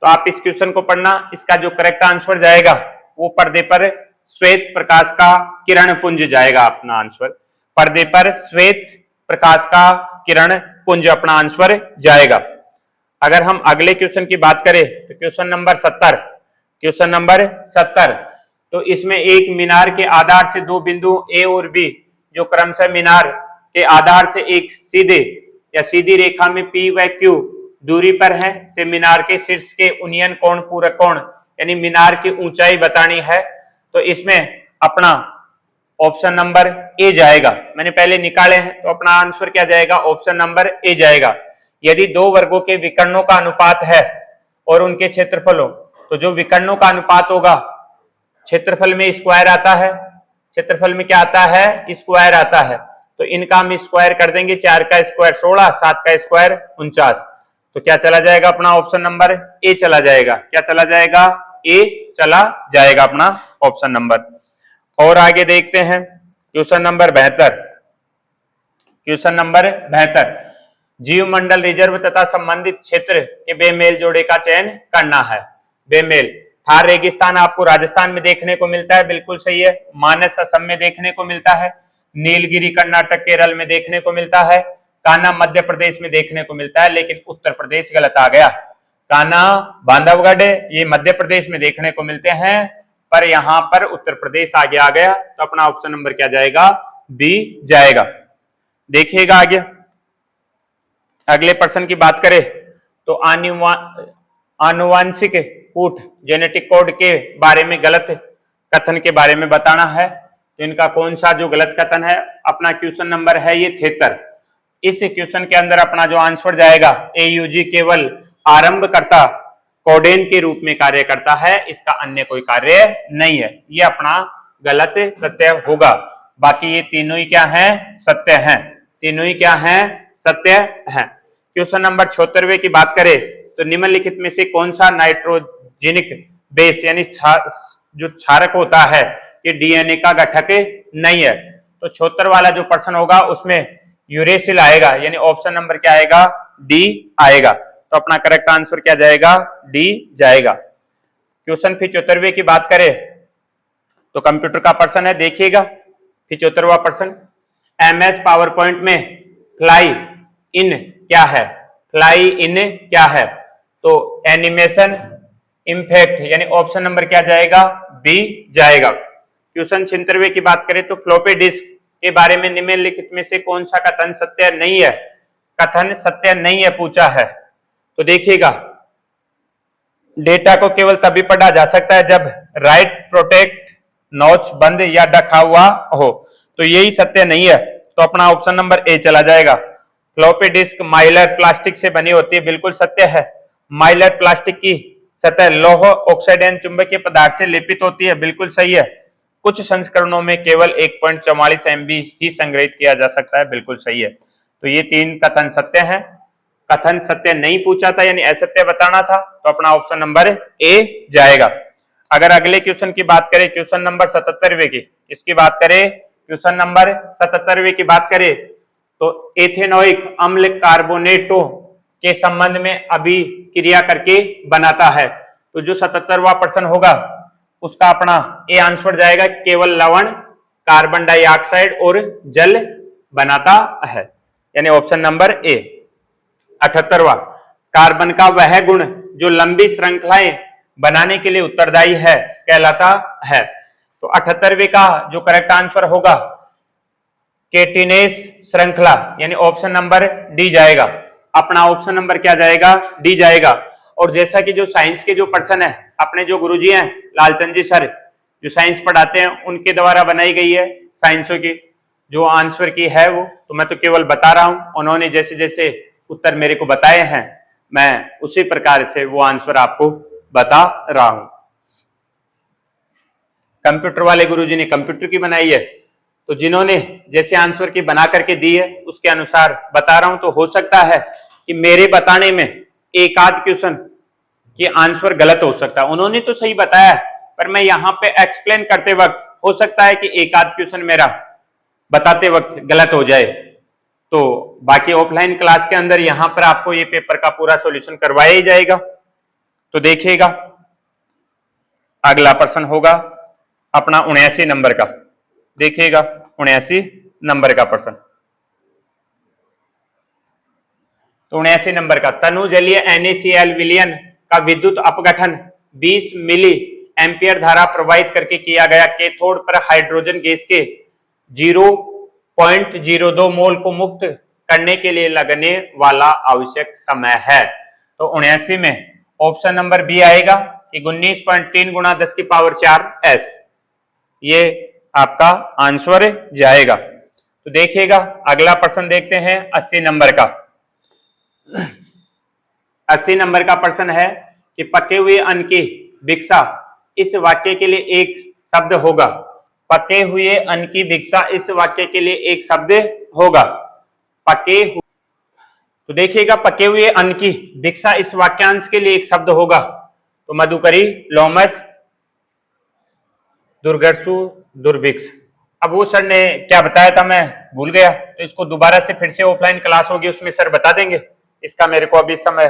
तो आप इस क्वेश्चन को पढ़ना, इसका जो करेक्ट आंसर जाएगा वो पर्दे पर श्वेत प्रकाश का किरण पुंज जाएगा अपना आंसर। पर्दे पर श्वेत प्रकाश का किरण पुंज अपना आंसर जाएगा। अगर हम अगले क्वेश्चन की बात करें तो क्वेश्चन नंबर 70, क्वेश्चन नंबर 70, तो इसमें एक मीनार के आधार से 2 बिंदु ए और बी जो क्रमशः मीनार के आधार से एक सीधे या सीधी रेखा में पी व क्यू दूरी पर है से मीनार के शीर्ष के उन्नयन कोण पूरक कोण यानी मीनार की ऊंचाई बतानी है। तो इसमें अपना ऑप्शन नंबर ए जाएगा। मैंने पहले निकाले हैं तो अपना आंसर क्या जाएगा? ऑप्शन नंबर ए जाएगा। यदि 2 वर्गों के विकर्णों का अनुपात है और उनके क्षेत्रफलों, तो जो विकर्णों का अनुपात होगा क्षेत्रफल में स्क्वायर आता है, क्षेत्रफल में क्या आता है? स्क्वायर आता है। तो इनका हम स्क्वायर कर देंगे, 4 का स्क्वायर 16, 7 का स्क्वायर 49। तो क्या चला जाएगा? अपना ऑप्शन नंबर ए चला जाएगा। क्या चला जाएगा? ए चला जाएगा अपना ऑप्शन नंबर। और आगे देखते हैं क्वेश्चन नंबर 72। क्वेश्चन नंबर 72, जीव मंडल रिजर्व तथा संबंधित क्षेत्र के बेमेल जोड़े का चयन करना है। बेमेल थार रेगिस्तान आपको राजस्थान में देखने को मिलता है, बिल्कुल सही है। मानस असम में देखने को मिलता है। नीलगिरी कर्नाटक केरल में देखने को मिलता है। कान्हा मध्य प्रदेश में देखने को मिलता है, लेकिन उत्तर प्रदेश गलत आ गया। कान्हा बांधवगढ़ ये मध्य प्रदेश में देखने को मिलते हैं, पर यहां पर उत्तर प्रदेश आगे आ गया, तो अपना ऑप्शन नंबर क्या जाएगा? बी जाएगा। देखिएगा आगे, अगले प्रश्न की बात करें तो आनुवांशिक कूट जेनेटिक कोड के बारे में गलत कथन के बारे में बताना है। तो इनका कौन सा जो गलत कथन है, अपना क्वेश्चन नंबर है ये 73। इस क्वेश्चन के अंदर अपना जो आंसर जाएगा, AUG केवल आरंभकर्ता कोडेन के रूप में कार्य करता है, इसका अन्य कोई कार्य नहीं है। ये अपना गलत सत्य होगा। बाकी ये तीनों ही क्या हैं? सत्य हैं। तीनों ही क्या हैं? सत्य हैं। क्वेश्चन नंबर 76वें की बात करें तो निम्नलिखित में से कौन सा नाइट्रोजेनिक बेस यानी जो क्षारक होता है ये डीएनए का घटक नहीं है। तो 76 वाला जो प्रश्न होगा उसमें यूरेसिल आएगा, यानी ऑप्शन नंबर क्या आएगा? डी आएगा। तो अपना करेक्ट आंसर क्या जाएगा? डी जाएगा। क्वेश्चन फिर 74वें की बात करें तो कंप्यूटर का प्रश्न है, देखिएगा। फिर 74वां प्रश्न, MS पावर पॉइंट में फ्लाई इन क्या है? फ्लाई इन क्या है? तो एनिमेशन इम्पैक्ट, यानी ऑप्शन नंबर क्या जाएगा? बी जाएगा। क्वेश्चन 76वें की बात करें तो फ्लॉपी डिस्क के बारे में निम्नलिखित में से कौन सा कथन सत्य नहीं है? कथन सत्य नहीं है पूछा है। तो देखिएगा, डेटा को केवल तभी पढ़ा जा सकता है जब राइट प्रोटेक्ट नॉच बंद या ढका हुआ हो, तो यही सत्य नहीं है। तो अपना ऑप्शन नंबर ए चला जाएगा। फ्लॉपी डिस्क माइलर प्लास्टिक से बनी होती है, बिल्कुल सत्य है। माइलर प्लास्टिक की सतह लौह ऑक्साइड एवं चुंबकीय पदार्थ से लेपित होती है, बिल्कुल सही है। कुछ संस्करणों में केवल 1.44 MB ही संग्रहित किया जा सकता है, बिल्कुल सही है। तो ये तीन कथन सत्य हैं। कथन सत्य नहीं पूछा था, यानी असत्य बताना था, तो अपना ऑप्शन नंबर ए जाएगा। अगर अगले क्वेश्चन की बात करें, क्वेश्चन नंबर 77वें की, इसकी बात करें, क्वेश्चन नंबर 77वें की बात करें तो एथेनोइक अम्ल कार्बोनेटों के संबंध में अभिक्रिया करके बनाता है। तो जो 77वां प्रश्न होगा उसका अपना ए आंसर जाएगा, केवल लवण कार्बन डाइऑक्साइड और जल बनाता है, यानी ऑप्शन नंबर ए। 78वां, कार्बन का वह गुण जो लंबी श्रृंखलाएं बनाने के लिए उत्तरदायी है कहलाता है। तो 78वें का जो करेक्ट आंसर होगा केटिनेस श्रृंखला, यानी ऑप्शन नंबर डी जाएगा। अपना ऑप्शन नंबर क्या जाएगा? डी जाएगा। और जैसा कि जो साइंस के जो पर्सन है, अपने जो गुरुजी हैं लालचंद जी सर, जो साइंस पढ़ाते हैं, उनके द्वारा बनाई गई है साइंसों की जो आंसर की है वो, तो मैं तो केवल बता रहा हूं। उन्होंने जैसे जैसे उत्तर मेरे को बताए हैं, मैं उसी प्रकार से वो आंसर आपको बता रहा हूं। कंप्यूटर वाले गुरुजी ने कंप्यूटर की बनाई है, तो जिन्होंने जैसे आंसर की बना करके दी है उसके अनुसार बता रहा हूं। तो हो सकता है कि मेरे बताने में एक आध क्वेश्चन की आंसर गलत हो सकता है। उन्होंने तो सही बताया, पर मैं यहां पे एक्सप्लेन करते वक्त हो सकता है कि एक आध क्वेश्चन मेरा बताते वक्त गलत हो जाए। तो बाकी ऑफलाइन क्लास के अंदर यहां पर आपको ये पेपर का पूरा सॉल्यूशन करवाया ही जाएगा। तो देखिएगा, अगला प्रश्न होगा अपना 79 नंबर का। देखिएगा 79 नंबर का प्रश्न। तो 79 नंबर का, तनु जलीय NaCl विलयन का विद्युत अपघटन 20 मिली एम्पियर धारा प्रवाहित करके किया गया कैथोड पर हाइड्रोजन गैस के 0.02 मोल को मुक्त करने के लिए लगने वाला आवश्यक समय है। तो 79 में ऑप्शन नंबर बी आएगा कि 19.3 गुणा 10 की पावर 4 S, ये आपका आंसर जाएगा। तो देखिएगा, अगला प्रश्न देखते हैं 80 नंबर का। 80 नंबर का प्रश्न है कि पके हुए अन्न की भिक्षा इस वाक्य के लिए एक शब्द होगा। पके हुए अन्न की भिक्षा इस वाक्य के लिए एक शब्द होगा। तो देखिएगा, पके हुए अन्न की भिक्षा इस वाक्यांश के लिए एक शब्द होगा। तो मधुकरी, लोमस, दुर्गर्षु, दुर्भिक्ष। अब वो सर ने क्या बताया था मैं भूल गया, तो इसको दोबारा से फिर से ऑफलाइन क्लास होगी उसमें सर बता देंगे, इसका मेरे को अभी समय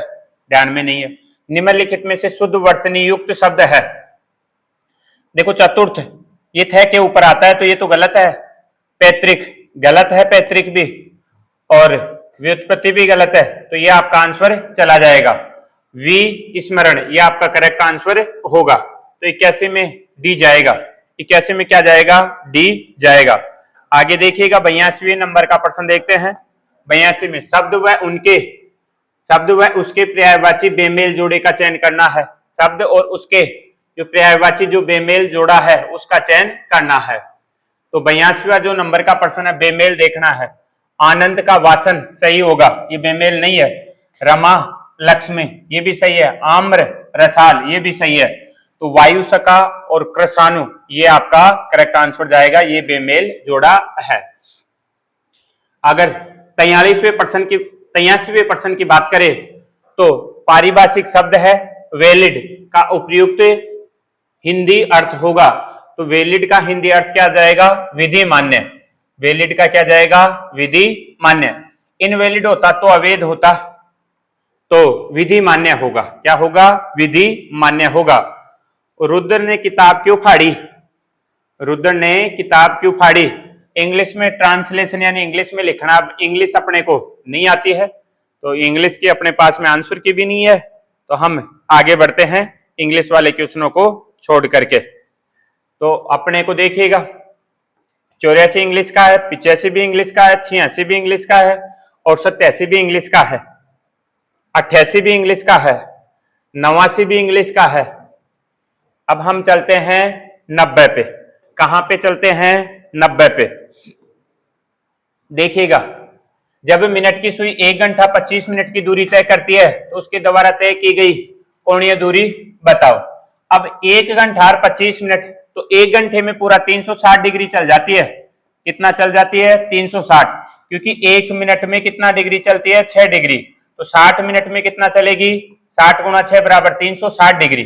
ध्यान में नहीं है। निम्नलिखित में से शुद्ध वर्तनी युक्त शब्द है देखो चतुर्थ ये थे के ऊपर आता है तो ये तो गलत है। पैतृक गलत है, पैतृक भी, और व्युत्पत्ति भी गलत है, तो ये आपका आंसर चला जाएगा। विस्मरण ये आपका करेक्ट आंसर होगा। तो 81 में डी जाएगा। 81 में क्या जाएगा? डी जाएगा। आगे देखिएगा 82वें नंबर का प्रश्न देखते हैं। 82 में शब्द व उसके पर्यायवाची बेमेल जोड़े का चयन करना है। शब्द और उसके जो पर्यायवाची जो बेमेल जोड़ा है उसका चयन करना है। तो 82वां जो नंबर का प्रश्न है, बेमेल देखना है। आनंद का वासन सही होगा, ये बेमेल नहीं है। रमा लक्ष्मी ये भी सही है। आम्र रसाल ये भी सही है। तो वायुसका और कृषाणु ये आपका करेक्ट आंसर जाएगा, ये बेमेल जोड़ा है। अगर 83वें प्रश्न की बात करें तो पारिभाषिक शब्द है वैलिड का उपयुक्त हिंदी अर्थ होगा। तो वैलिड का हिंदी अर्थ क्या जाएगा? विधि मान्य। वैलिड का क्या जाएगा? विधि मान्य। इनवैलिड होता तो अवैध होता, तो विधि मान्य होगा। क्या होगा? विधि मान्य होगा। रुद्र ने किताब क्यों फाड़ी? रुद्र ने किताब क्यों फाड़ी? इंग्लिश में ट्रांसलेशन यानी इंग्लिश में लिखना, इंग्लिश अपने को नहीं आती है तो इंग्लिश की अपने पास में आंसर की भी नहीं है, तो हम आगे बढ़ते हैं इंग्लिश वाले क्वेश्चनों को छोड़ करके। तो अपने को देखिएगा 84 इंग्लिश का है, 85 भी इंग्लिश का है, 86 भी इंग्लिश का है और 87 भी इंग्लिश का है, 88 भी इंग्लिश का है, 89 भी इंग्लिश का है। अब हम चलते हैं 90 पे। कहां पे चलते हैं? 90 पे। देखिएगा जब मिनट की सुई 1 घंटा 25 मिनट की दूरी तय करती है तो उसके द्वारा तय की गई कोणीय दूरी बताओ। अब 1 घंटा और 25 मिनट, तो 1 घंटे में पूरा 360 डिग्री चल जाती है। कितना चल जाती है? 360, क्योंकि 1 मिनट में कितना डिग्री चलती है? 6 डिग्री। तो 60 मिनट में कितना चलेगी? 60 गुणा 6 बराबर 360 डिग्री।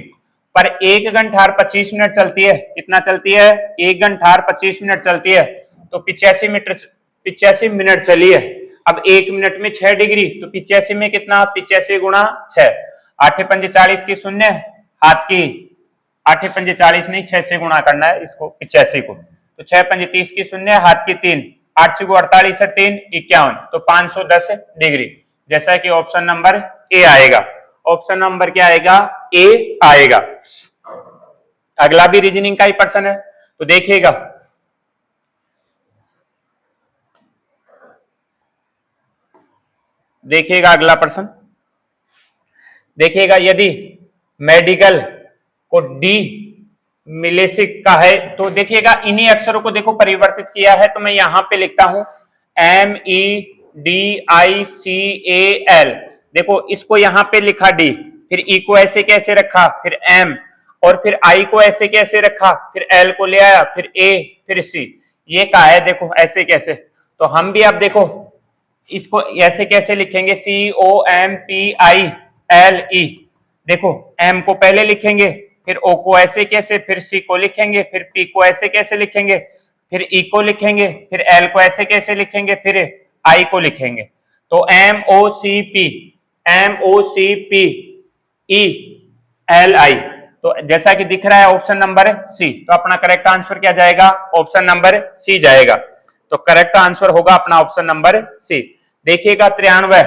पर 1 घंटा और 25 मिनट चलती है। कितना चलती है? 1 घंटा और 25 मिनट चलती है, तो 85 मिनट चली है। अब 1 मिनट में 6 डिग्री, तो 85 में कितना? 85 गुणा 6, 8 पंजे 40 की शून्य, हाथ की 8 पंजे 40 नहीं, 6 से गुणा करना है इसको 85 को। तो 6 पंजे 30 की शून्य, हाथ की 3, 8 6 48 और 3 51, तो 510 डिग्री। जैसा कि ऑप्शन नंबर ए आएगा। ऑप्शन नंबर क्या आएगा? ए आएगा। अगला भी रीजनिंग का ही प्रश्न है, तो देखिएगा अगला प्रश्न देखिएगा। यदि मेडिकल को डी मिलेसिक का है तो देखिएगा इन्हीं अक्षरों को देखो परिवर्तित किया है, तो मैं यहां पे लिखता हूं MEDICAL। देखो इसको यहां पे लिखा डी, फिर ई को ऐसे कैसे रखा, फिर एम, और फिर आई को ऐसे कैसे रखा, फिर एल को ले आया, फिर ए, फिर सी। ये कहा है देखो ऐसे कैसे, तो हम भी अब देखो इसको ऐसे कैसे लिखेंगे? COMPILE। देखो एम को पहले लिखेंगे, फिर ओ को ऐसे कैसे, फिर सी को लिखेंगे, फिर पी को ऐसे कैसे लिखेंगे, फिर ई को लिखेंगे, फिर एल को ऐसे कैसे लिखेंगे, फिर आई को लिखेंगे। तो MOCPELI। तो जैसा कि दिख रहा है ऑप्शन नंबर सी, तो अपना करेक्ट आंसर क्या जाएगा? ऑप्शन नंबर सी जाएगा। तो करेक्ट आंसर होगा अपना ऑप्शन नंबर सी। देखिएगा 93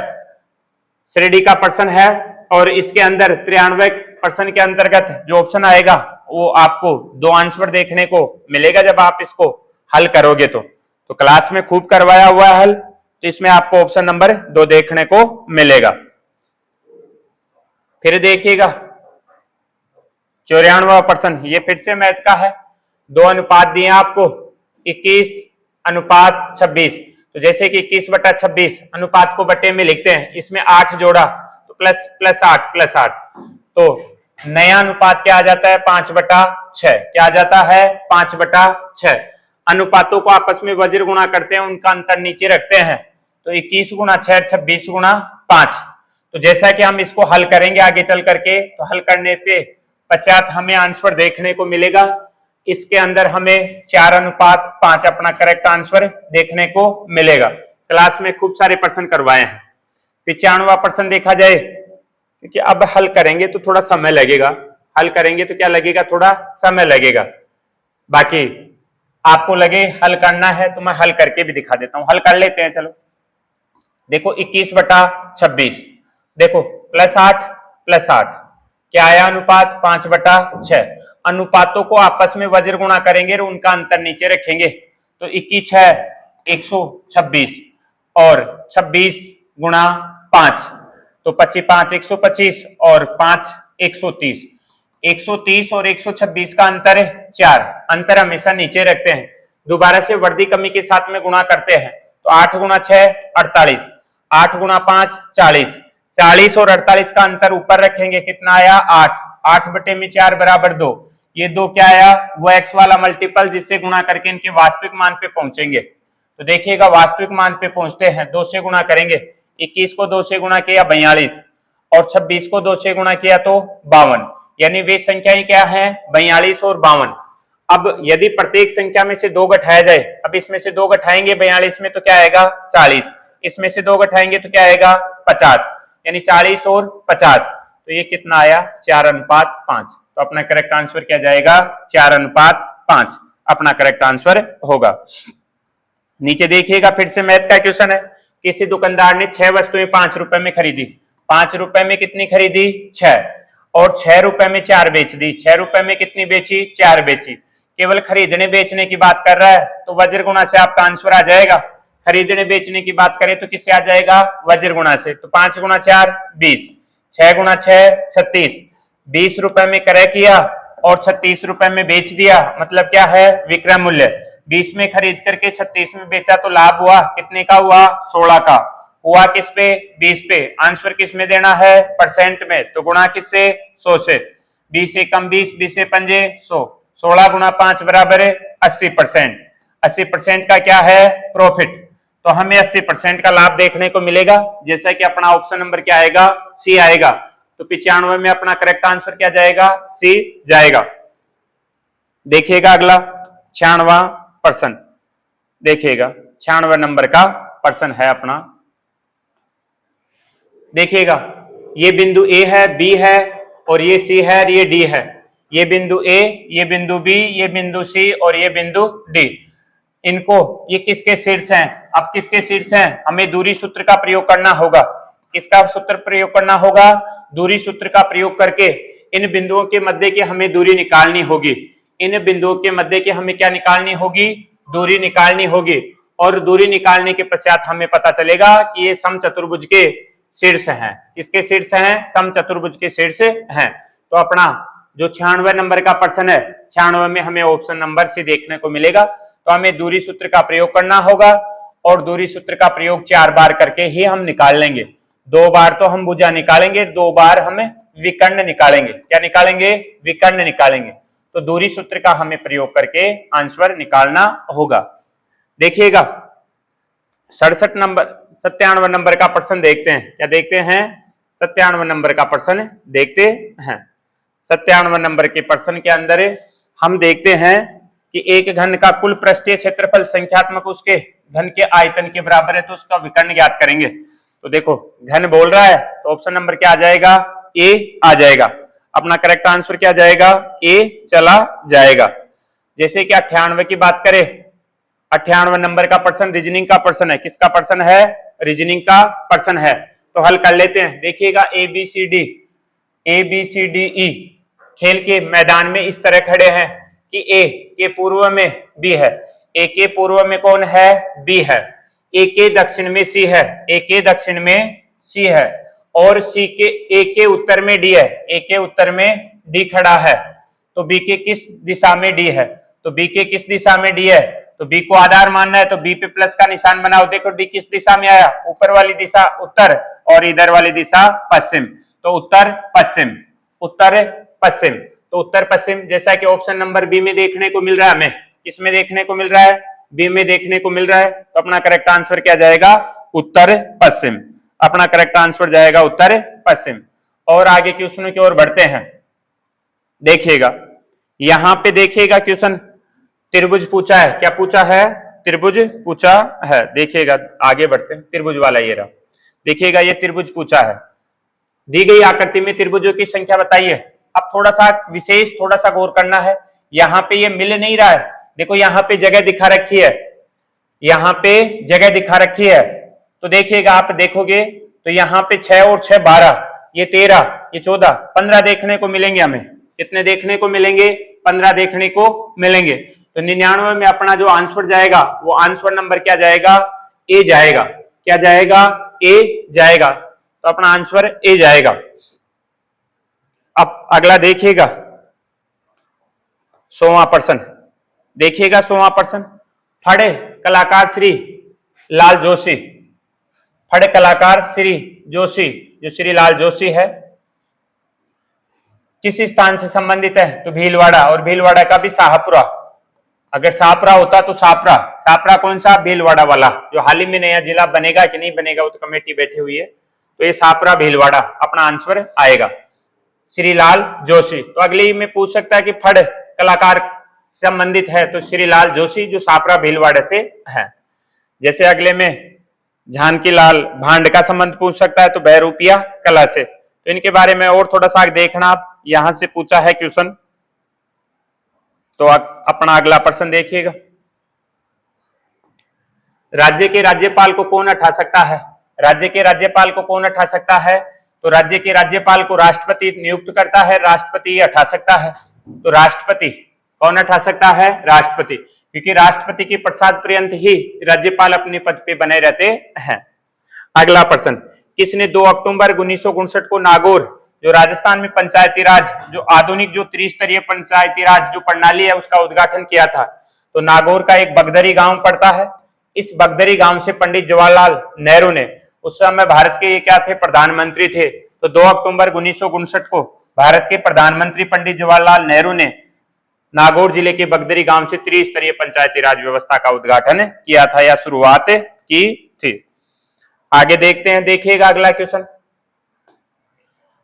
श्रेणी का प्रश्न है और इसके अंदर 93 प्रश्न के अंतर्गत जो ऑप्शन आएगा वो आपको 2 आंसर देखने को मिलेगा जब आप इसको हल करोगे। तो क्लास में खूब करवाया हुआ है हल, तो इसमें आपको ऑप्शन नंबर 2 देखने को मिलेगा। फिर देखिएगा 94वां प्रश्न, ये फिर से मैथ का है। 2 अनुपात दिए आपको 21:26। तो जैसे कि 21/26 अनुपात को बट्टे में लिखते हैं, इसमें 8 जोड़ा तो प्लस 8 तो नया अनुपात क्या आ जाता है? 5/6। क्या आ जाता है? 5/6। अनुपातों को आपस में वज्र गुणा करते हैं, उनका अंतर नीचे रखते हैं, तो 21 गुणा 6 26 गुणा 5। तो जैसा कि हम इसको हल करेंगे आगे चल करके, तो हल करने पे पश्चात हमें आंसर देखने को मिलेगा। इसके अंदर हमें 4:5 अपना करेक्ट आंसर देखने को मिलेगा। क्लास में खूब सारे प्रश्न करवाए हैं। 95वां प्रश्न देखा जाए, क्योंकि अब हल करेंगे तो थोड़ा समय लगेगा। हल करेंगे तो क्या लगेगा? थोड़ा समय लगेगा। बाकी आपको लगे हल करना है तो मैं हल करके भी दिखा देता हूं। हल कर लेते हैं, चलो देखो 21/26, देखो +8 क्या आया अनुपात 5/6। अनुपातों को आपस में वज्र गुणा करेंगे और उनका अंतर नीचे रखेंगे, तो 21 126 और 26 गुणा 5, तो 25 5 125 और 5 130। 130 और 126 का अंतर है 4, अंतर हमेशा नीचे रखते हैं। दोबारा से वर्दी कमी के साथ में गुणा करते हैं, तो 8 गुणा 6 48, 8 गुणा 5 40, 40 और 48 का अंतर ऊपर रखेंगे, कितना आया 8, 8/4 बराबर 2। ये 2 क्या आया, वो x वाला मल्टीपल जिससे गुणा करके इनके वास्तविक मान पे पहुंचेंगे। तो देखिएगा वास्तविक मान पे पहुंचते हैं, 2 से गुणा करेंगे, 21 को 2 से गुणा किया 42 और 26 को 2 से गुणा किया तो 52, यानी वे संख्याएं क्या है 42 और 52। अब यदि प्रत्येक संख्या में से 2 घटाया जाए, अब इसमें से 2 घटाएंगे 42 में तो क्या आएगा 40, इसमें से 2 घटाएंगे तो क्या आएगा 50, यानी 40 और 50, तो ये कितना आया 4:5। तो अपना करेक्ट आंसर क्या जाएगा 4:5, अपना करेक्ट आंसर होगा। नीचे देखिएगा फिर से मैथ का क्वेश्चन है। किसी दुकानदार ने 6 वस्तुएं 5 रुपए में खरीदी, 5 रुपए में कितनी खरीदी 6, और 6 रुपए में 4 बेच दी। 6 रुपए में कितनी बेची 4 बेची। केवल खरीदने बेचने की बात कर रहा है तो वज्र गुणा से आपका आंसर आ जाएगा। खरीदने बेचने की बात करें तो किससे आ जाएगा वज्र गुणा से, तो 5 गुणा 4 20, 6 गुणा 6 36, 20 रुपए में क्रय किया और 36 रुपए में बेच दिया, मतलब क्या है विक्रय मूल्य। 20 में खरीद करके 36 में बेचा तो लाभ हुआ, कितने का हुआ 16 का। हुआ किस पे 20 पे, आंसर किस में देना है परसेंट में, तो गुणा किससे 100 से। 20 से कम 20, 20 से पंजे 100, 16 गुणा 5 बराबर है 80%। 80% का क्या है प्रॉफिट, तो हमें 80% का लाभ देखने को मिलेगा, जैसा कि अपना ऑप्शन नंबर क्या आएगा सी आएगा। तो 95 में अपना करेक्ट आंसर क्या जाएगा सी जाएगा। देखिएगा अगला 96%, देखिएगा 96 नंबर का पर्सन है अपना। देखिएगा ये बिंदु ए है, बी है और ये सी है और ये डी है। ये बिंदु ए, ये बिंदु बी, ये बिंदु सी और ये बिंदु डी। इनको ये किसके शीर्ष हैं, अब किसके शीर्ष हैं, हमें दूरी सूत्र का प्रयोग करना होगा। किसका सूत्र प्रयोग करना होगा, दूरी सूत्र का प्रयोग करके इन बिंदुओं के मध्य की हमें दूरी निकालनी होगी। इन बिंदुओं के मध्य की हमें क्या निकालनी होगी, दूरी निकालनी होगी। और दूरी निकालने के पश्चात हमें पता चलेगा कि ये समचतुर्भुज के शीर्ष हैं। किसके शीर्ष हैं, समचतुर्भुज के शीर्ष हैं। तो अपना जो 96 नंबर का प्रश्न है, 96 में हमें ऑप्शन नंबर सी देखने को मिलेगा। तो हमें दूरी सूत्र का प्रयोग करना होगा और दूरी सूत्र का प्रयोग 4 बार करके ही हम निकाल लेंगे। 2 बार तो हम भुजा निकालेंगे, 2 बार हम विकर्ण निकालेंगे। क्या निकालेंगे, विकर्ण निकालेंगे। तो दूरी सूत्र का हमें प्रयोग करके आंसर निकालना होगा। देखिएगा 97 नंबर का प्रश्न देखते हैं। क्या देखते हैं, 97 नंबर का प्रश्न देखते हैं। 97 नंबर के प्रश्न के अंदर हम देखते हैं कि एक घन का कुल पृष्ठीय क्षेत्रफल संख्यात्मक उसके घन के आयतन के बराबर है, तो उसका विकर्ण ज्ञात करेंगे। तो देखो घन बोल रहा है तो ऑप्शन नंबर क्या आ जाएगा ए आ जाएगा। अपना करेक्ट आंसर क्या जाएगा ए चला जाएगा। जैसे कि 98 की बात करें, 98 नंबर का प्रश्न रीजनिंग का प्रश्न है। किसका प्रश्न है, रीजनिंग का प्रश्न है। तो हल कर लेते हैं। देखिएगा A B C D E खेल के मैदान में इस तरह खड़े हैं कि ए के पूर्व में बी है, ए के पूर्व में कौन है बी है, ए के दक्षिण में सी है, ए के दक्षिण में सी है और सी के ए के उत्तर में डी है, ए के उत्तर में डी खड़ा है। तो बी के किस दिशा में डी है, तो बी के किस दिशा में डी है, तो बी को आधार मानना है तो बी पे प्लस का निशान बनाओ। देखो डी किस दिशा में आया, ऊपर वाली दिशा उत्तर और इधर वाली दिशा पश्चिम, तो उत्तर पश्चिम, उत्तर पश्चिम। तो उत्तर पश्चिम जैसा कि ऑप्शन नंबर बी में देखने को मिल रहा है, हमें किस में देखने को मिल रहा है बी में देखने को मिल रहा है। तो अपना करेक्ट आंसर क्या जाएगा उत्तर पश्चिम। अपना करेक्ट आंसर जाएगा उत्तर पश्चिम। और आगे क्वेश्चन की ओर बढ़ते हैं। देखिएगा यहां पे देखिएगा क्वेश्चन त्रिभुज पूछा है। क्या पूछा है, त्रिभुज पूछा है। देखिएगा आगे बढ़ते हैं। त्रिभुज वाला ये रहा, देखिएगा ये त्रिभुज पूछा है। दी गई आकृति में त्रिभुजों की संख्या बताइए। अब थोड़ा सा विशेष थोड़ा सा गौर करना है, यहाँ पे ये मिल नहीं रहा है, देखो यहाँ पे जगह दिखा रखी है, यहाँ पे जगह दिखा रखी है, तो देखिएगा आप देखोगे तो यहाँ पे 6 और 6 12, ये 13, ये 14, 15 देखने को मिलेंगे हमें। कितने देखने को मिलेंगे? 15 देखने को मिलेंगे। तो 99 में अपना जो आंसर जाएगा वो आंसर नंबर क्या जाएगा? ए जाएगा। क्या जाएगा? ए जाएगा। तो अपना आंसर ए जाएगा। अब अगला देखिएगा 100वां प्रश्न, देखिएगा 100वां प्रश्न। फड़े कलाकार श्री लाल जोशी, फड़े कलाकार श्री जोशी, जो श्री लाल जोशी है, किस स्थान से संबंधित है? तो भीलवाड़ा, और भीलवाड़ा का भी शाहपुरा। अगर शाहपुरा होता तो शाहपुरा, शाहपुरा कौन सा? भीलवाड़ा वाला, जो हाल ही में नया जिला बनेगा कि नहीं बनेगा वो तो कमेटी बैठी हुई है। तो ये शाहपुरा भीलवाड़ा अपना आंसर आएगा, श्रीलाल जोशी। तो अगली में पूछ सकता है कि फड़ कलाकार संबंधित है, तो श्रीलाल जोशी जो शाहपुरा भीलवाड़ा से है। जैसे अगले में झानकीलाल भांड का संबंध पूछ सकता है, तो बहरूपिया कला से। तो इनके बारे में और थोड़ा सा देखना, आप यहां से पूछा है क्वेश्चन। तो अपना अगला प्रश्न देखिएगा, राज्य के राज्यपाल को कौन हटा सकता है? राज्य के राज्यपाल को कौन हटा सकता है? तो राज्य के राज्यपाल को राष्ट्रपति नियुक्त करता है, राष्ट्रपति हटा सकता है। तो राष्ट्रपति, कौन हटा सकता है? राष्ट्रपति, क्योंकि राष्ट्रपति के प्रसाद पर्यंत ही राज्यपाल अपने पद पे बने रहते हैं। अगला प्रश्न, किसने 2 अक्टूबर 1959 को नागौर, जो राजस्थान में पंचायती राज, जो आधुनिक जो त्रिस्तरीय पंचायती राज जो प्रणाली है उसका उद्घाटन किया था? तो नागौर का एक बगदरी गांव पड़ता है। इस बगदरी गांव से पंडित जवाहरलाल नेहरू ने, उस समय भारत के ये क्या थे? प्रधानमंत्री थे। तो 2 अक्टूबर 1959 को भारत के प्रधानमंत्री पंडित जवाहरलाल नेहरू ने नागौर जिले के बगदरी गांव से त्रिस्तरीय पंचायती राज व्यवस्था का उद्घाटन किया था या शुरुआत की थी। आगे देखते हैं, देखिएगा अगला क्वेश्चन,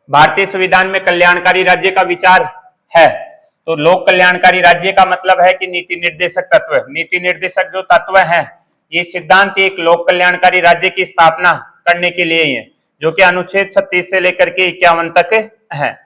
भारतीय संविधान में कल्याणकारी राज्य का विचार है। तो लोक कल्याणकारी राज्य का मतलब है कि नीति निर्देशक तत्व, नीति निर्देशक जो तत्व हैं, ये सिद्धांत एक लोक कल्याणकारी राज्य की स्थापना करने के लिए ही है, जो कि अनुच्छेद 36 से लेकर के 51 तक है।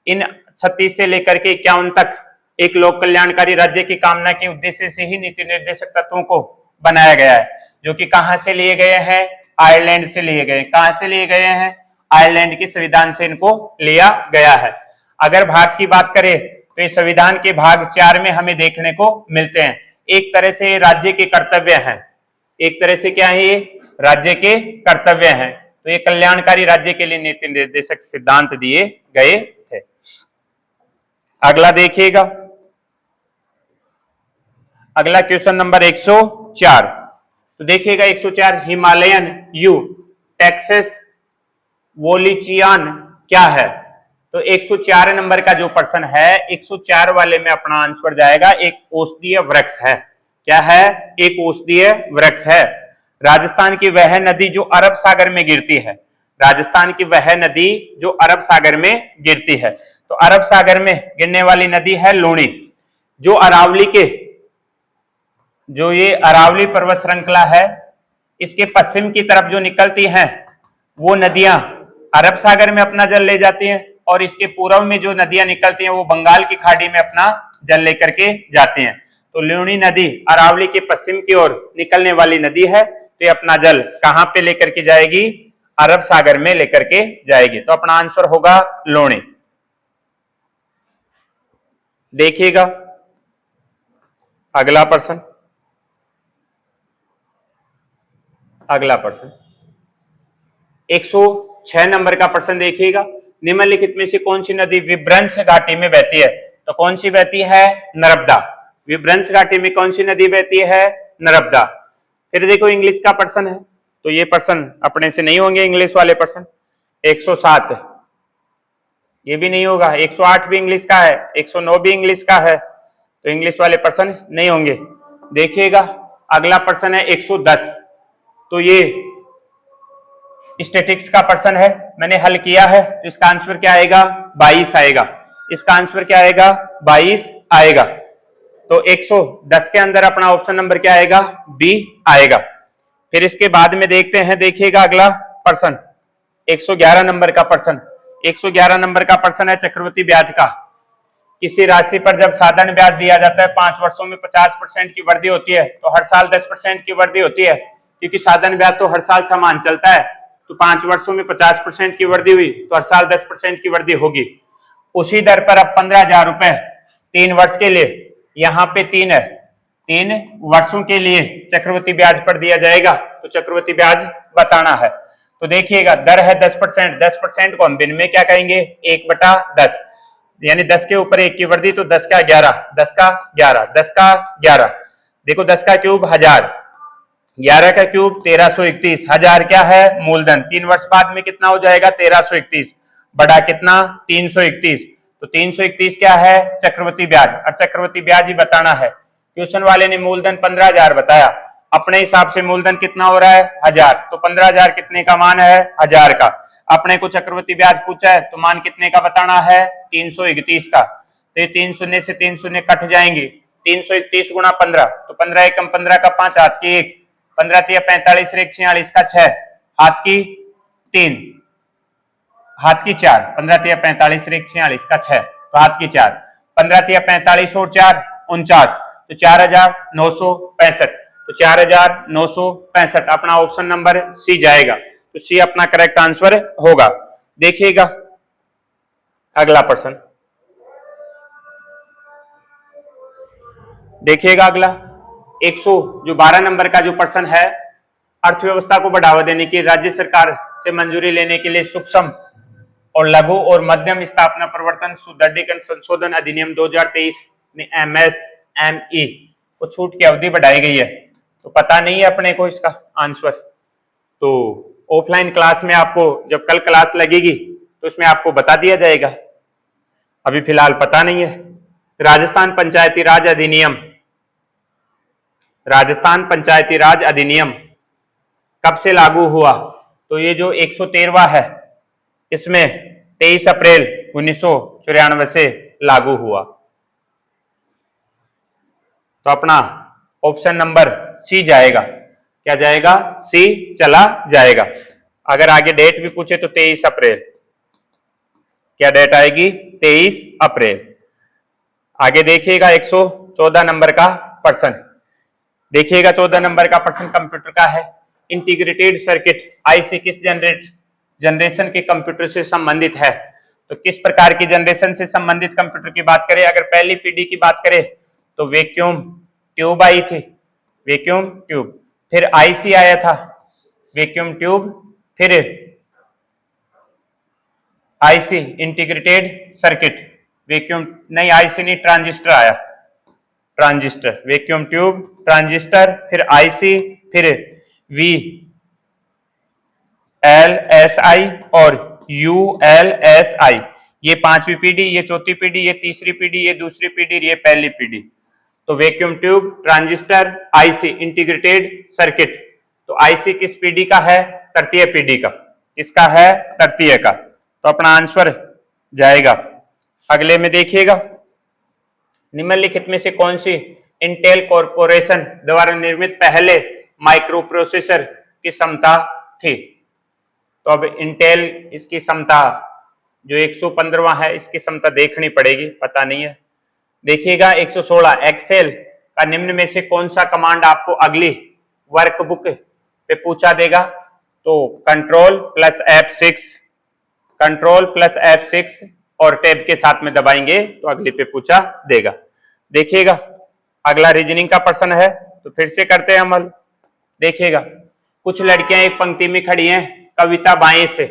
इन 36 से लेकर के 51 तक एक लोक कल्याणकारी राज्य की कामना के उद्देश्य से ही नीति निर्देशक तत्वों को बनाया गया है, जो कि कहां से लिए गए हैं? आयरलैंड से लिए गए। कहां से लिए गए हैं? आयरलैंड के संविधान से इनको लिया गया है। अगर भाग की बात करें तो ये संविधान के भाग 4 में हमें देखने को मिलते हैं। एक तरह से राज्य के कर्तव्य हैं, एक तरह से क्या है? ये राज्य के कर्तव्य हैं। तो ये कल्याणकारी राज्य के लिए नीति निर्देशक सिद्धांत दिए गए थे। अगला देखिएगा, अगला क्वेश्चन नंबर 104। तो देखिएगा 104, हिमालयन यू टेक्सस वोलिचियान क्या है? तो 104 नंबर का जो प्रश्न है, 104 वाले में अपना आंसर जाएगा एक औषधीय वृक्ष है। क्या है? एक औषधीय वृक्ष है। राजस्थान की वह नदी जो अरब सागर में गिरती है, राजस्थान की वह नदी जो अरब सागर में गिरती है। तो अरब सागर में गिरने वाली नदी है लूणी, जो अरावली के, जो ये अरावली पर्वत श्रृंखला है, इसके पश्चिम की तरफ जो निकलती हैं वो नदियां अरब सागर में अपना जल ले जाती हैं, और इसके पूर्व में जो नदियां निकलती हैं वो बंगाल की खाड़ी में अपना जल लेकर के जाती हैं। तो लूणी नदी अरावली के पश्चिम की ओर निकलने वाली नदी है। तो ये अपना जल कहां पे लेकर के जाएगी? अरब सागर में लेकर के जाएगी। तो अपना आंसर होगा लूणी। देखिएगा अगला प्रश्न, अगला प्रश्न 106 नंबर का प्रश्न देखिएगा, निम्नलिखित में से कौन सी नदी विभ्रंश घाटी में बहती है? तो कौन सी बहती है? नर्मदा। विभ्रंश घाटी में कौन सी नदी बहती है? नर्मदा। फिर देखो इंग्लिश का प्रश्न है, तो ये प्रश्न अपने से नहीं होंगे इंग्लिश वाले प्रश्न। 107 ये भी नहीं होगा, 108 भी इंग्लिश का है, 109 भी इंग्लिश का है, तो इंग्लिश वाले प्रश्न नहीं होंगे। देखिएगा अगला प्रश्न है 110, तो ये स्टैटिक्स का प्रश्न है, मैंने हल किया है। तो इसका आंसर क्या आएगा? 22 आएगा। इसका आंसर क्या आएगा? 22 आएगा। तो 110 के अंदर अपना ऑप्शन नंबर क्या आएगा? बी आएगा। फिर इसके बाद में देखते हैं, देखिएगा अगला प्रश्न 111 नंबर का प्रश्न। 111 नंबर का प्रश्न है चक्रवृद्धि ब्याज का। किसी राशि पर जब साधारण ब्याज दिया जाता है 5 वर्षों में 50% की वृद्धि होती है तो हर साल 10% की वृद्धि होती है, क्योंकि साधारण ब्याज तो हर साल समान चलता है, तो 5 वर्षों में 50% की वृद्धि हुई तो हर साल 10% की वृद्धि होगी। उसी दर पर अब 15,000 रुपए 3 वर्ष के लिए, यहाँ पे 3 है, 3 वर्षों के लिए चक्रवृद्धि ब्याज पर दिया जाएगा, तो चक्रवृद्धि ब्याज बताना है। तो देखिएगा दर है 10%, 10% को हम दिन में क्या कहेंगे 1/10, यानी 10 के ऊपर 1 की वृद्धि, तो 10 का 11, 10 का 11, 10 का 11, देखो 10 का क्यूब 1000, 11 का क्यूब 1331, 1000 क्या है मूलधन, 3 वर्ष बाद में कितना हो जाएगा 1331, बड़ा कितना 331, तो 331 क्या है चक्रवृद्धि ब्याज, और चक्रवृद्धि ब्याज ही बताना है। क्वेश्चन वाले ने मूलधन 15,000 बताया, अपने हिसाब से मूलधन कितना हो रहा है 1000, तो 15,000 कितने का मान है 1000 का, अपने को चक्रवृद्धि ब्याज पूछा है तो मान कितने का बताना है 331 का, तो ये 3 शून्य से 3 शून्य कट जाएंगे, 331 गुणा 15, तो 15 एकम 15 का 5, हाथ की 1, 15 तिया 45, 46 का 6, हाथ की 3, हाथ की 4, 15 तिया 45, 46 का 6, तो हाथ की 4, 15 तिया 45 और 4 49, तो 4,965, तो 4,965 अपना ऑप्शन नंबर सी जाएगा, तो सी अपना करेक्ट आंसर होगा। देखिएगा अगला प्रश्न, देखिएगा अगला 112 नंबर का जो प्रश्न है, अर्थव्यवस्था को बढ़ावा देने की राज्य सरकार से मंजूरी लेने के लिए सूक्ष्म और लघु और मध्यम स्थापना प्रवर्तन सुदृढ़ीकरण संशोधन अधिनियम 2023 में MSME को छूट की अवधि बढ़ाई गई है, तो पता नहीं है अपने को इसका आंसर, तो ऑफलाइन क्लास में आपको जब कल क्लास लगेगी तो उसमें आपको बता दिया जाएगा, अभी फिलहाल पता नहीं है। राजस्थान पंचायती राज अधिनियम, राजस्थान पंचायती राज अधिनियम कब से लागू हुआ, तो ये जो 113वां है इसमें 23 अप्रैल 1994 से लागू हुआ, तो अपना ऑप्शन नंबर सी जाएगा, क्या जाएगा सी चला जाएगा। अगर आगे डेट भी पूछे तो 23 अप्रैल, क्या डेट आएगी 23 अप्रैल। आगे देखिएगा 114 नंबर का प्रश्न, देखिएगा 14 नंबर का प्रश्न कंप्यूटर का है। इंटीग्रेटेड सर्किट आईसी किस जनरेशन के कंप्यूटर से संबंधित है, तो किस प्रकार की जनरेशन से संबंधित कंप्यूटर की बात करें, अगर पहली पीढ़ी की बात करें तो वैक्यूम ट्यूब आई थी, वैक्यूम ट्यूब, फिर आईसी आया था, वैक्यूम ट्यूब, फिर आईसी इंटीग्रेटेड सर्किट, वैक्यूम नहीं आईसी नहीं ट्रांजिस्टर आया, ट्रांजिस्टर, वैक्यूम ट्यूब, ट्रांजिस्टर, फिर आईसी, फिर VLSI और ULSI, ये 5वीं पीढ़ी, ये 4थी पीढ़ी, ये 3री पीढ़ी, ये 2री पीढ़ी, ये पहली पीढ़ी। तो vacuum tube, transistor, IC integrated circuit, तो आईसी किस पीढ़ी का है, तृतीय पीढ़ी का, किसका है तृतीय का, तो अपना आंसर जाएगा। अगले में देखिएगा निम्नलिखित में से कौन सी इंटेल कॉर्पोरेशन द्वारा निर्मित पहले माइक्रो प्रोसेसर की क्षमता थी, तो अब इंटेल इसकी क्षमता जो 115वां है इसकी क्षमता देखनी पड़ेगी, पता नहीं है। देखिएगा 116 एक्सेल का निम्न में से कौन सा कमांड आपको अगली वर्कबुक पे पूछा देगा, तो control plus F6, control plus F6 और टैब के साथ में दबाएंगे तो अगले पे पूछा देगा। देखिएगा अगला रीजनिंग का प्रश्न है, तो फिर से करते हैं अमल। देखिएगा कुछ लड़कियां एक पंक्ति में खड़ी हैं, कविता बाएं से,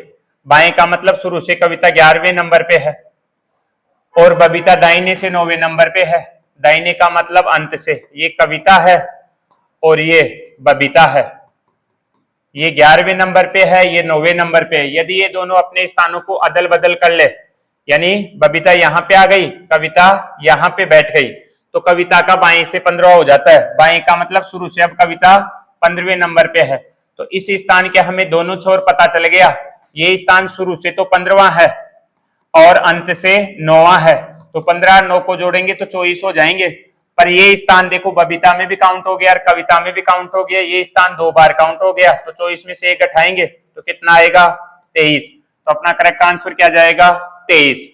बाएं का मतलब शुरू से कविता 11वें नंबर पे है और बबीता दाहिने से 9वें नंबर पे है, दाहिने का मतलब अंत से, ये कविता है और ये बबीता है, ये 11वें नंबर पे है, ये 9वें नंबर पे है। यदि ये दोनों अपने स्थानों को अदल बदल कर ले, यानी बबीता यहाँ पे आ गई, कविता यहाँ पे बैठ गई, तो कविता का बाएं से 15 हो जाता है, बाएं का मतलब शुरू से, अब कविता 15वें नंबर पे है, तो इस स्थान के हमें दोनों छोर पता चल गया, ये स्थान शुरू से तो 15वां है और अंत से 9वां है, तो 15 9 को जोड़ेंगे तो 24 हो जाएंगे, पर ये स्थान देखो बबीता में भी काउंट हो गया और कविता में भी काउंट हो गया, ये स्थान 2 बार काउंट हो गया, तो 24 में से 1 हटाएंगे तो कितना आएगा 23, तो अपना करेक्ट आंसर क्या जाएगा 23।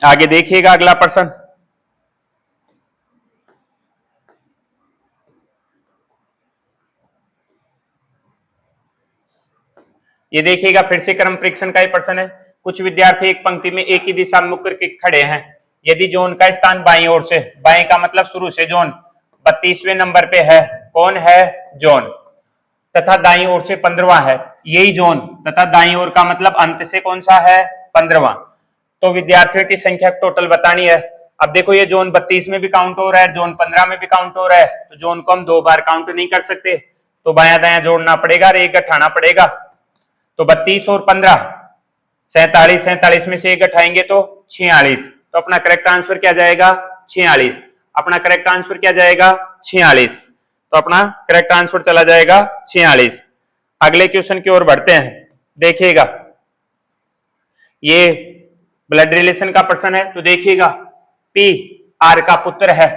आगे देखिएगा अगला प्रश्न। ये देखिएगा फिर से क्रम परीक्षण का ही प्रश्न है। कुछ विद्यार्थी एक पंक्ति में एक ही दिशा में मुख करके खड़े हैं। यदि जोन का स्थान बाईं ओर से, बाईं का मतलब शुरू से, जोन 32वें नंबर पे है, कौन है जोन, तथा दाईं ओर से 15वां है, यही जोन, तथा दाईं ओर का मतलब अंत से कौन सा है 15वां। तो विद्यार्थियों की संख्या टोटल बतानी है। अब देखो ये जोन 32 में भी काउंट हो रहा है, जोन 15 में भी काउंट हो रहा है, तो जोन को हम 2 बार काउंट नहीं कर सकते, तो बायां दायां जोड़ना पड़ेगा और एक घटाना पड़ेगा। तो 32 और 15 47, 47 में से एक घटाएंगे तो 46। तो अपना करेक्ट आंसर क्या जाएगा 46। अपना करेक्ट आंसर क्या जाएगा 46। तो अपना करेक्ट आंसर चला जाएगा 46। अगले क्वेश्चन की ओर बढ़ते हैं। देखिएगा ये ब्लड रिलेशन का प्रश्न है। तो देखिएगा पी आर का पुत्र है।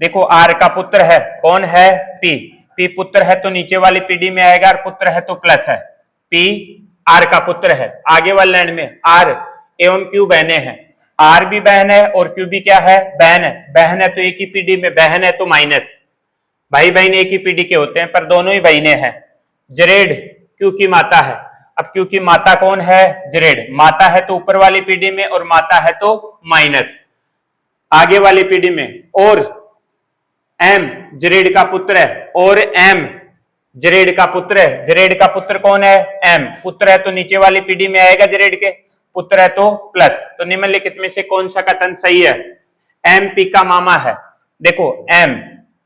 देखो आर का पुत्र है, कौन है पी। पी पुत्र है तो नीचे वाली पीडी में आएगा, और पुत्र है तो प्लस है। पी आर का पुत्र है। आगे वाले लाइन में आर एवं क्यू बहनें हैं। आर भी बहन है और क्यू भी क्या है बहन है। बहन है तो एक ही पीडी में, बहन है तो माइनस। भाई बहन एक ही पीडी के होते हैं पर दोनों ही बहनें हैं। जरेड क्यू की माता है। अब क्यू की माता कौन है जरेड। माता है तो ऊपर वाली पीडी में और माता है तो माइनस आगे वाली पीडी में। और एम जरेड का पुत्र है, और एम जरेड का पुत्र है। जरेड का पुत्र कौन है एम। पुत्र है तो नीचे वाली पीढ़ी में आएगा जरेड के, पुत्र है तो प्लस। तो निम्नलिखित में से कौन सा कथन सही है। एम पी का मामा है। देखो एम,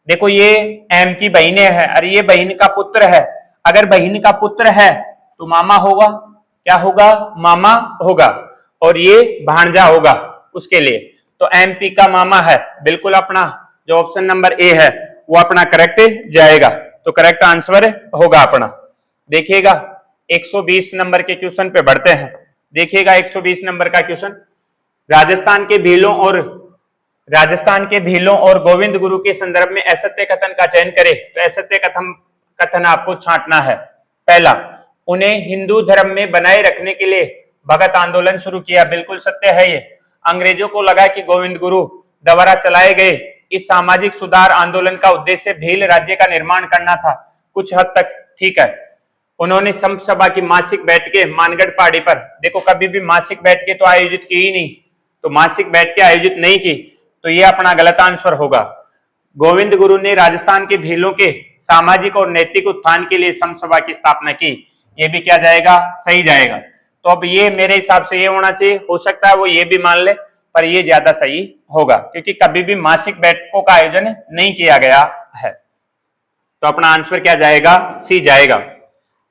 देखो ये एम की बहनें हैं और ये बहन का पुत्र है। अगर बहन का पुत्र है तो मामा होगा, क्या होगा मामा होगा, और ये भांजा होगा उसके लिए। तो एम पी का मामा है। बिल्कुल अपना जो ऑप्शन नंबर ए है वो अपना करेक्ट जाएगा। तो करेक्ट आंसर होगा अपना। देखिएगा 120 नंबर के क्वेश्चन पे बढ़ते हैं। देखिएगा 120 नंबर का क्वेश्चन, राजस्थान के भीलों और गोविंद गुरु के संदर्भ में असत्य कथन का चयन करें। तो असत्य कथन आपको छांटना है। पहला, उन्हें हिंदू धर्म में बनाए रखने के लिए भगत आंदोलन शुरू किया। बिल्कुल सत्य है ये। अंग्रेजों को लगा कि गोविंद गुरु द्वारा चलाए गए इस सामाजिक सुधार आंदोलन का उद्देश्य भील राज्य का निर्माण करना था। कुछ हद तक ठीक है। उन्होंने संत सभा की मासिक बैठकें मानगढ़ पहाड़ी पर, देखो कभी भी मासिक बैठकें तो आयोजित की ही नहीं, तो मासिक बैठकें आयोजित नहीं की, तो ये अपना गलत आंसर होगा। गोविंद गुरु ने राजस्थान के भीलों के सामाजिक और नैतिक उत्थान के लिए संत सभा की स्थापना की। ये भी क्या जाएगा सही जाएगा। तो अब ये मेरे हिसाब से ये होना चाहिए, हो सकता है वो ये भी मान ले, पर ये ज्यादा सही होगा क्योंकि कभी भी मासिक बैठकों का आयोजन नहीं किया गया है। तो अपना आंसर क्या जाएगा सी जाएगा।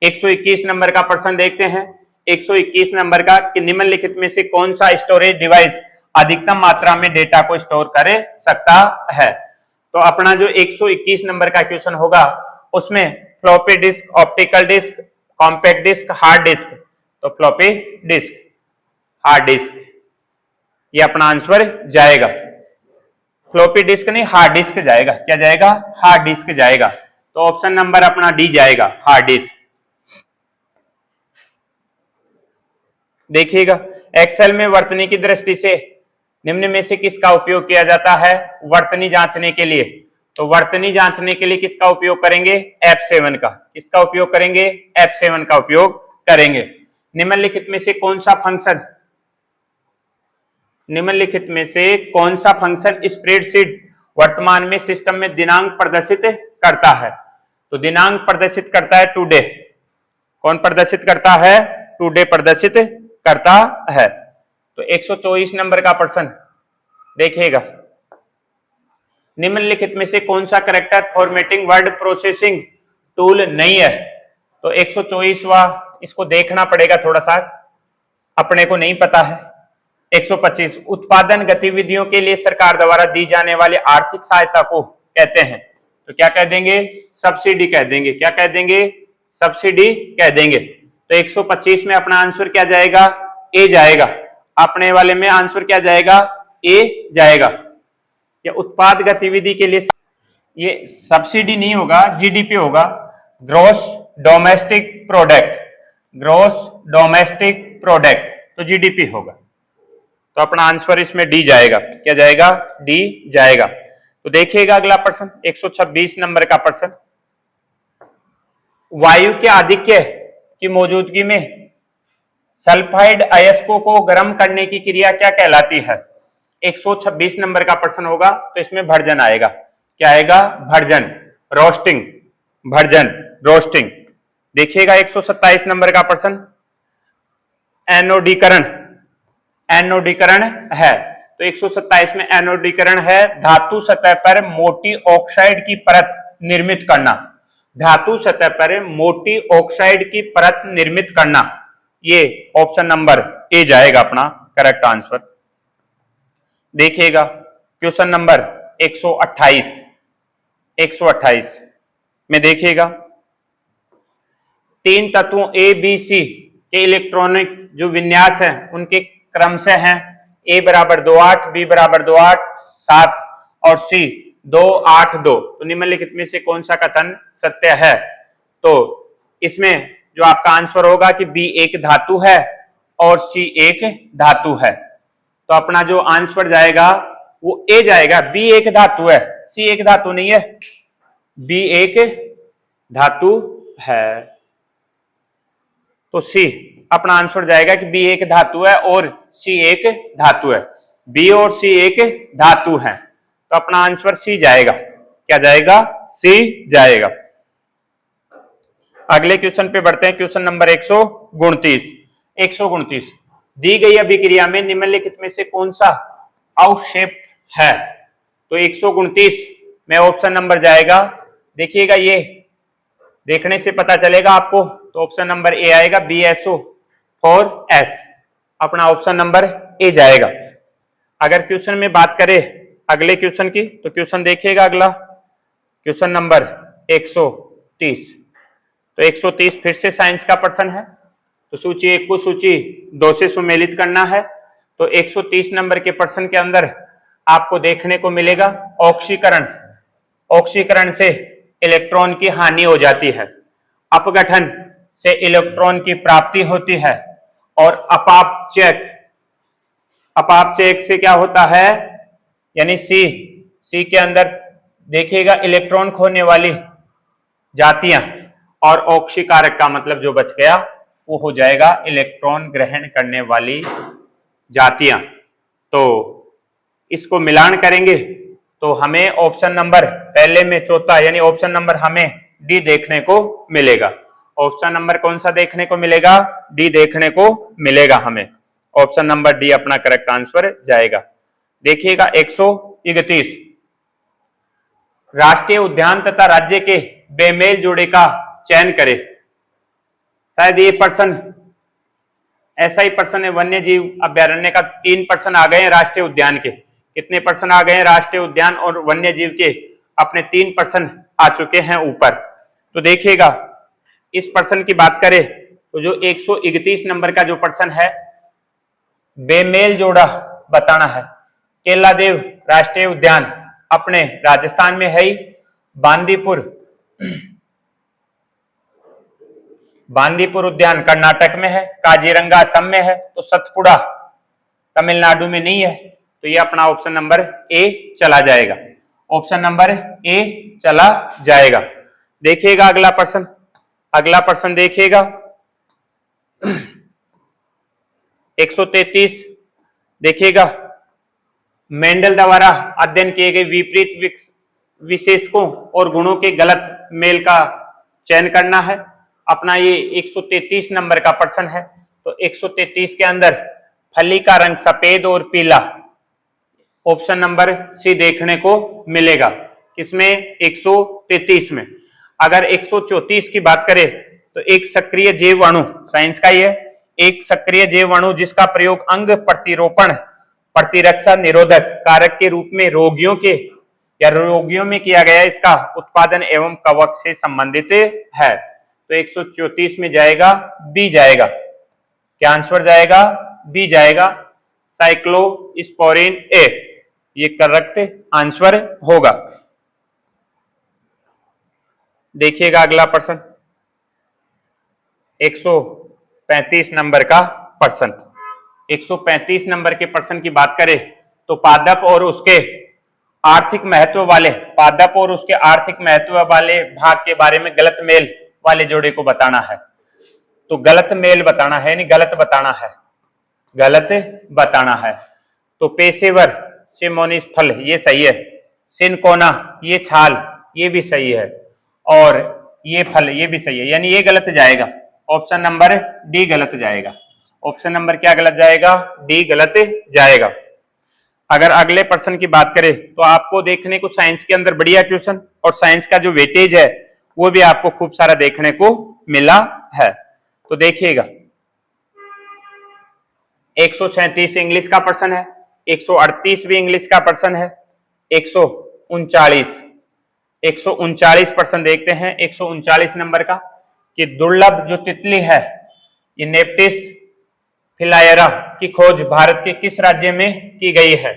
121 नंबर का प्रश्न देखते हैं। 121 नंबर का कि निम्नलिखित में से कौन सा स्टोरेज डिवाइस अधिकतम मात्रा में डेटा को स्टोर कर सकता है। तो अपना जो 121 नंबर का क्वेश्चन होगा उसमें floppy disk, optical disk, compact disk, hard disk. तो फ्लॉपी डिस्क, हार्ड डिस्क, ये अपना आंसर जाएगा। फ्लॉपी डिस्क नहीं हार्ड डिस्क जाएगा। क्या जाएगा हार्ड डिस्क जाएगा। तो ऑप्शन नंबर अपना डी जाएगा, हार्ड डिस्क। देखिएगा एक्सेल में वर्तनी की दृष्टि से निम्न में से किसका उपयोग किया जाता है वर्तनी जांचने के लिए। तो वर्तनी जांचने के लिए किसका उपयोग करेंगे F7 का। किसका उपयोग करेंगे F7 का उपयोग करेंगे। निम्नलिखित में से कौन सा फंक्शन, निम्नलिखित में से कौन सा फंक्शन स्प्रेडशीट वर्तमान में सिस्टम में दिनांक प्रदर्शित करता है। तो दिनांक प्रदर्शित करता है टुडे। कौन प्रदर्शित करता है टुडे प्रदर्शित करता है। तो 124 नंबर का प्रश्न देखिएगा, निम्नलिखित में से कौन सा character formatting word processing tool नहीं है। तो 124वां इसको देखना पड़ेगा थोड़ा सा, अपने को नहीं पता है। 125 उत्पादन गतिविधियों के लिए सरकार द्वारा दी जाने वाली आर्थिक सहायता को कहते हैं। तो क्या कह देंगे सब्सिडी कह देंगे। क्या कह देंगे सब्सिडी कह देंगे। तो 125 में अपना आंसर क्या जाएगा ए जाएगा। अपने वाले में आंसर क्या जाएगा ए जाएगा। या उत्पाद गतिविधि के लिए ये सब्सिडी नहीं होगा, जीडीपी होगा, gross domestic product. Gross domestic product, तो जीडीपी होगा। तो अपना आंसर इसमें डी जाएगा। क्या जाएगा? डी जाएगा। तो देखिएगा अगला प्रश्न 126 नंबर का प्रश्न, वायु के आधिक्य की मौजूदगी में सल्फाइड अयस्कों को गर्म करने की क्रिया क्या कहलाती है? 126 नंबर का प्रश्न होगा, तो इसमें भर्जन आएगा। क्या आएगा? Version, roasting, version, roasting. देखिएगा 127 नंबर का प्रश्न, एनोडीकरण, एनोडीकरण है। तो 127 में एनोडीकरण है, धातु सतह पर मोटी ऑक्साइड की परत निर्मित करना, धातु सतह पर मोटी ऑक्साइड की परत निर्मित करना। ये ऑप्शन नंबर ए जाएगा अपना करेक्ट आंसर। देखिएगा क्वेश्चन नंबर 128, 128 में देखिएगा, तीन तत्वों ए बी सी के इलेक्ट्रॉनिक जो विन्यास है उनके क्रमशः हैं ए बराबर 2,8, बी बराबर 2,8, 7 और सी 2,8,2। तो निम्नलिखित में से कौन सा कथन सत्य है? तो इसमें जो आपका आंसर होगा कि बी एक धातु है और सी एक धातु है। तो अपना जो आंसर जाएगा वो ए जाएगा। बी एक धातु है, सी एक धातु नहीं है, बी एक धातु है। तो सी अपना आंसर जाएगा कि बी एक धातु है और सी एक धातु है। बी और सी एक धातु है, तो अपना आंसर सी जाएगा। क्या जाएगा? सी जाएगा। अगले क्वेश्चन पे बढ़ते हैं, क्वेश्चन नंबर 129। 129, दी गई अभिक्रिया में निम्नलिखित में से कौन सा आउटशेप्ड है? तो 129 में ऑप्शन नंबर जाएगा, देखिएगा ये देखने से पता चलेगा आपको, तो ऑप्शन नंबर ए आएगा, BSO4S। अपना ऑप्शन नंबर ए जाएगा। अगर क्वेश्चन में बात करें अगले क्वेश्चन की, तो क्वेश्चन देखिएगा अगला क्वेश्चन नंबर 130। तो 130 फिर से साइंस का प्रश्न है। तो सूची 1 को सूची 2 से सुमेलित करना है। तो 130 नंबर के प्रश्न के अंदर आपको देखने को मिलेगा ऑक्सीकरण, ऑक्सीकरण से इलेक्ट्रॉन की हानि हो जाती है, अपघटन से इलेक्ट्रॉन की प्राप्ति होती है, और अपापचयक, अपापचयक से क्या होता है, यानी सी के अंदर देखिएगा इलेक्ट्रॉन खोने वाली जातियां, और ऑक्सीकारक का मतलब जो बच गया वो हो जाएगा इलेक्ट्रॉन ग्रहण करने वाली जातियां। तो इसको मिलान करेंगे तो हमें ऑप्शन नंबर पहले में चौथा, यानी ऑप्शन नंबर हमें डी देखने को मिलेगा। ऑप्शन नंबर कौन सा देखने को मिलेगा? डी देखने को मिलेगा हमें। ऑप्शन नंबर डी अपना करेक्ट आंसर जाएगा। देखिएगा 131, राष्ट्रीय उद्यान तथा राज्य के बेमेल जोड़े का चयन करें। शायद ये प्रश्न ऐसा ही प्रश्न है, वन्य जीव अभ्यारण्य का 3 प्रश्न आ गए हैं राष्ट्रीय उद्यान के। कितने प्रश्न आ गए हैं राष्ट्रीय उद्यान और वन्य जीव के? अपने 3 प्रश्न आ चुके हैं ऊपर। तो देखिएगा इस प्रश्न की बात करें तो जो 131 नंबर का जो प्रश्न है, बेमेल जोड़ा बताना है। केलादेव राष्ट्रीय उद्यान अपने राजस्थान में है ही, बांदीपुर उद्यान कर्नाटक में है, काजीरंगा असम में है, तो सतपुड़ा तमिलनाडु में नहीं है। तो ये अपना ऑप्शन नंबर ए चला जाएगा। ऑप्शन नंबर ए चला जाएगा। देखिएगा अगला प्रश्न, अगला प्रश्न देखिएगा 133। देखिएगा मेंडल द्वारा अध्ययन किए गए विपरीत विशेषकों और गुणों के गलत मेल का चयन करना है। अपना ये 133 नंबर का प्रश्न है। तो 133 के अंदर फली का रंग सफेद और पीला, ऑप्शन नंबर सी देखने को मिलेगा। किसमें? 133 में। अगर 134 की बात करें तो एक सक्रिय जैव अणु, साइंस का ही है, एक सक्रिय जैव अणु जिसका प्रयोग अंग प्रतिरोपण प्रतिरक्षा निरोधक कारक के रूप में रोगियों के या रोगियों में किया गया, इसका उत्पादन एवं कवक से संबंधित है। तो 134 में जाएगा, बी जाएगा। क्या आंसर जाएगा? बी जाएगा, साइक्लोस्पोरिन ए। ये करेक्ट आंसर होगा। देखिएगा अगला प्रश्न 135 135 नंबर का प्रश्न। 135 नंबर के प्रश्न की बात करें तो पादप और उसके आर्थिक महत्व वाले भाग के बारे में गलत मेल वाले जोड़े को बताना है। तो गलत मेल बताना है, यानी गलत बताना है। तो पेशेवर सिमोनिस फल ये सही है, सिनकोना ये छाल ये भी सही है, और ये फल ये भी सही है, यानी ये गलत जाएगा। ऑप्शन नंबर डी गलत जाएगा। ऑप्शन नंबर क्या गलत जाएगा? डी गलत जाएगा। अगर अगले प्रश्न की बात करें तो आपको देखने को साइंस के अंदर बढ़िया क्वेश्चन और साइंस का जो वेटेज है वो भी आपको खूब सारा देखने को मिला है। तो देखिएगा, 137 इंग्लिश का प्रश्न है, 138 भी इंग्लिश का प्रश्न है, 139 प्रश्न देखते हैं। 139 नंबर का कि दुर्लभ जो तितली है ये नेप्टिस फिलायरा की खोज भारत के किस राज्य में की गई है?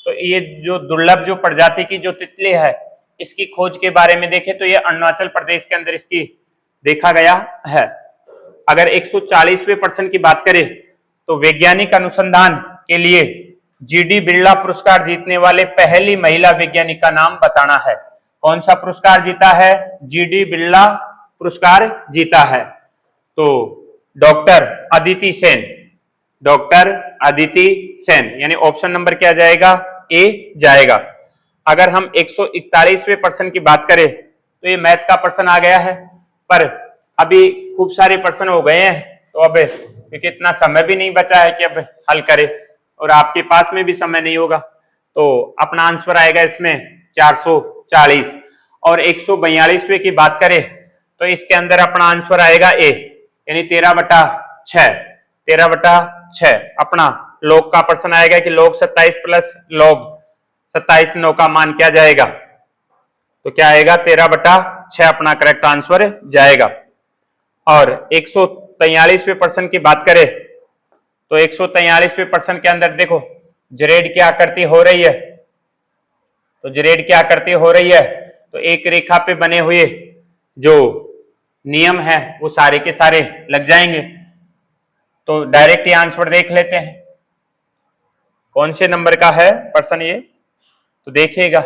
तो ये जो दुर्लभ जो प्रजाति की जो तितली है इसकी खोज के बारे में देखें तो ये अरुणाचल प्रदेश के अंदर इसकी देखा गया है। अगर 140वें प्रश्न की बात करें तो वैज्ञानिक अनुसंधान के लिए जीडी बिरला पुरस्कार जीतने वाले पहली महिला वैज्ञानिक का नाम बताना है। कौन सा पुरस्कार जीता है? जीडी बिरला पुरस्कार जीता है। तो डॉक्टर अदिति सेन, यानी ऑप्शन नंबर क्या जाएगा? ए जाएगा। अगर हम 141वें प्रश्न की बात करें तो ये मैथ का प्रश्न आ गया है, पर अभी खूब सारे प्रश्न हो गए हैं तो अब क्योंकि इतना समय भी नहीं बचा है कि अब हल करें और आपके पास में भी समय नहीं होगा, तो अपना आंसर आएगा इसमें 440। और 142वें की बात करें तो इसके अंदर अपना आंसर आएगा ए, यानी 13/6 अपना लॉग का प्रश्न आएगा कि log 27 प्लस log 27 9 का मान क्या जाएगा? तो क्या आएगा? 13/6 अपना करेक्ट आंसर जाएगा। और 143वें प्रश्न की बात करें तो 143वें प्रश्न के अंदर देखो जरेड की आकृति हो रही है, तो जरेड की आकृति हो रही है तो एक रेखा पे बने हुए जो नियम है वो सारे के सारे लग जाएंगे। तो डायरेक्ट ये आंसर देख लेते हैं कौन से नंबर का है प्रश्न ये। तो देखिएगा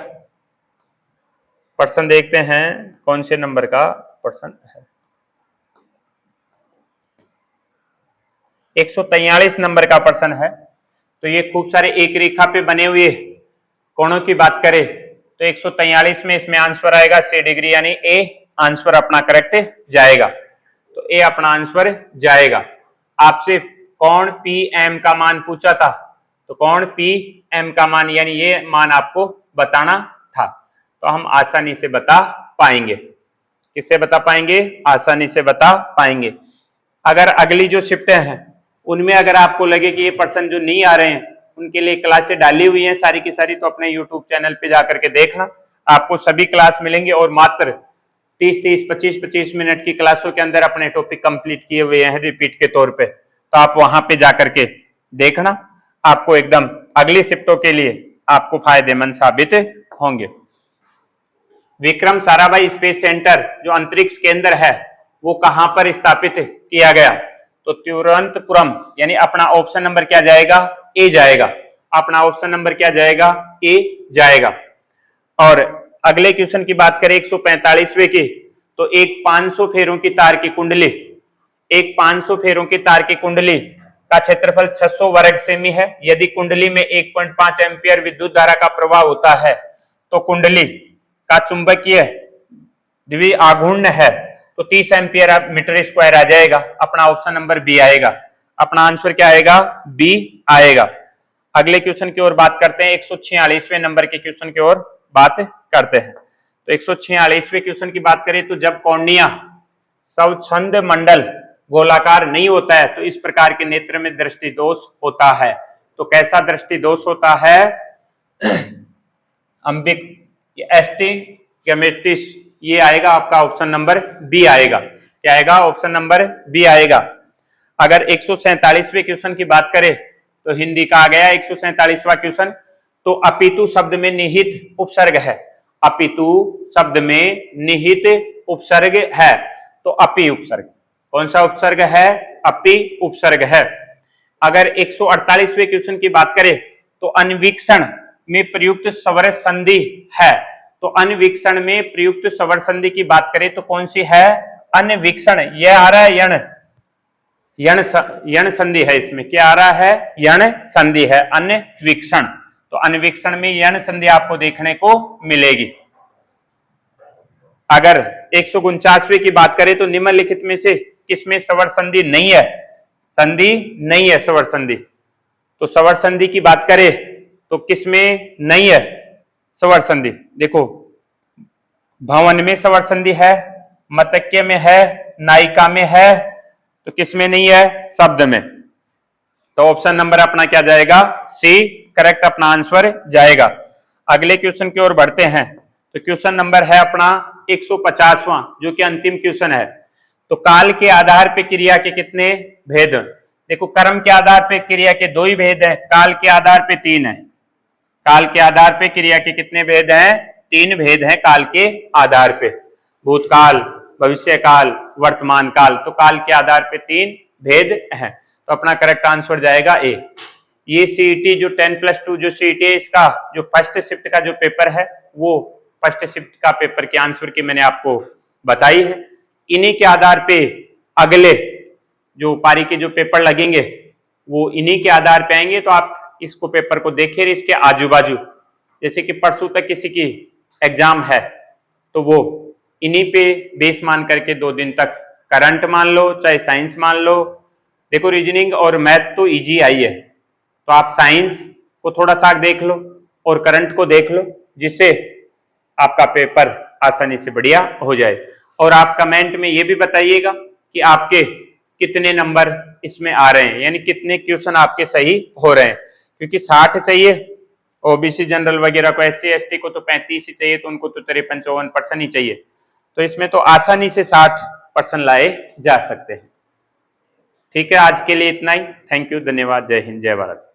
प्रश्न देखते हैं कौन से नंबर का प्रश्न है। 143 नंबर का प्रश्न है। तो ये खूब सारे एक रेखा पे बने हुए कोणों की बात करें तो 143 में इसमें आंसर आएगा 60 डिग्री, यानी ए आंसर अपना करेक्ट जाएगा। तो ए अपना आंसर जाएगा। आपसे कोण पी एम का मान पूछा था, तो कोण पी एम का मान यानी ये मान आपको बताना था, तो हम आसानी से बता पाएंगे। किससे बता पाएंगे? आसानी से बता पाएंगे। अगर अगली जो शिफ्टें हैं उनमें अगर आपको लगे कि ये प्रश्न जो नहीं आ रहे हैं उनके लिए क्लासें डाली हुई हैं सारी की सारी, तो अपने यूट्यूब चैनल पे जाकर के देखना, आपको सभी क्लास मिलेंगे और मात्र 30-30, 25-25 मिनट की क्लासों के अंदर अपने टॉपिक कंप्लीट किए हुए हैं रिपीट के तौर पे। तो आप वहां पे जाकर के देखना, आपको एकदम अगली शिफ्टों के लिए आपको फायदेमंद साबित होंगे। विक्रम साराभाई स्पेस सेंटर जो अंतरिक्ष केंद्र है वो कहां पर स्थापित किया गया? तो तिरुवनंतपुरम, यानी अपना ऑप्शन नंबर क्या जाएगा? ए जाएगा। अपना ऑप्शन नंबर क्या जाएगा? ए जाएगा। और अगले क्वेश्चन की बात करें 145वें की, तो एक 500 फेरों की तार की कुंडली, एक 500 फेरों की तार की कुंडली का क्षेत्रफल 600 वर्ग सेमी है। यदि कुंडली में 1.5 एम्पियर विद्युत धारा का प्रवाह होता है तो कुंडली का चुंबकीय द्विआघूर्ण है, तो 30 एम्पियर मीटर स्क्वायर आ जाएगा। अपना ऑप्शन नंबर बी आएगा। अपना आंसर क्या आएगा? बी आएगा। अगले क्वेश्चन की ओर बात करते हैं, 146वें नंबर के क्वेश्चन की ओर बात करते हैं। तो 146वें क्वेश्चन की बात करें तो जब कॉर्निया स्वच्छंद मंडल गोलाकार नहीं होता है तो इस प्रकार के नेत्र में दृष्टि दोष होता है। तो कैसा दृष्टि दोष होता है? एस्टिग्मेटिस, ये आएगा आपका ऑप्शन नंबर बी आएगा। क्या आएगा? ऑप्शन नंबर बी आएगा। अगर 147वें क्वेश्चन की बात करें तो हिंदी का आ गया 147वां क्वेश्चन। तो अपितु शब्द में निहित उपसर्ग है, अपितु शब्द में निहित उपसर्ग है, तो अपि उपसर्ग, कौन सा उपसर्ग है? अपी उपसर्ग है। अगर 148वें क्वेश्चन की बात करें तो अन्वीक्षण में प्रयुक्त स्वर संधि है, तो अन्वीक्षण में प्रयुक्त स्वर संधि की बात करें तो कौन सी है? अन्वीक्षण। यह आ रहा है यण, यण संधि है, इसमें क्या आ रहा है? यण संधि है, अन्वीक्षण। तो अन्वीक्षण में यण संधि आपको देखने को मिलेगी। अगर 149वें की बात करें तो निम्नलिखित में से किसमें स्वर संधि नहीं है? संधि नहीं है स्वर संधि। तो स्वर संधि की बात करें तो किसमें नहीं है स्वर संधि? देखो, भवन में स्वर संधि है, मतक्य में है, नायिका में है, तो किसमें नहीं है? शब्द में। तो ऑप्शन नंबर अपना क्या जाएगा? सी करेक्ट अपना आंसर जाएगा। अगले क्वेश्चन की ओर बढ़ते हैं। तो क्वेश्चन नंबर है अपना 150वां, जो कि अंतिम क्वेश्चन है। तो काल के आधार पे क्रिया के कितने भेद? देखो, कर्म के आधार पे क्रिया के 2 ही भेद हैं, काल के आधार पे 3 है। काल के आधार पे क्रिया के कितने भेद हैं? 3 भेद हैं काल के आधार पे, भूतकाल, भविष्य काल, वर्तमान काल। तो काल के आधार पे 3 भेद हैं। तो अपना करेक्ट आंसर जाएगा ए। ये सीईटी जो 10+2 जो सीईटी है, इसका जो फर्स्ट शिफ्ट का जो पेपर है, वो फर्स्ट शिफ्ट का पेपर के आंसर की मैंने आपको बताई है। इन्हीं के आधार पे अगले जो पारी के जो पेपर लगेंगे वो इन्हीं के आधार पे आएंगे। तो आप इसको पेपर को देखिए, इसके आजू बाजू, जैसे कि परसों तक किसी की एग्जाम है तो वो इन्हीं पे बेस मान करके 2 दिन तक करंट मान लो, चाहे साइंस मान लो। देखो, रीजनिंग और मैथ तो इजी आई है, तो आप साइंस को थोड़ा सा देख लो और करंट को देख लो, जिससे आपका पेपर आसानी से बढ़िया हो जाए। और आप कमेंट में ये भी बताइएगा कि आपके कितने नंबर इसमें आ रहे हैं, यानी कितने क्वेश्चन आपके सही हो रहे हैं। क्योंकि 60 चाहिए, ओबीसी जनरल वगैरह को, SC ST को तो 35 ही चाहिए, तो उनको तो 53-54% ही चाहिए। तो इसमें तो आसानी से 60% लाए जा सकते हैं। ठीक है, आज के लिए इतना ही। थैंक यू, धन्यवाद, जय हिंद, जय भारत।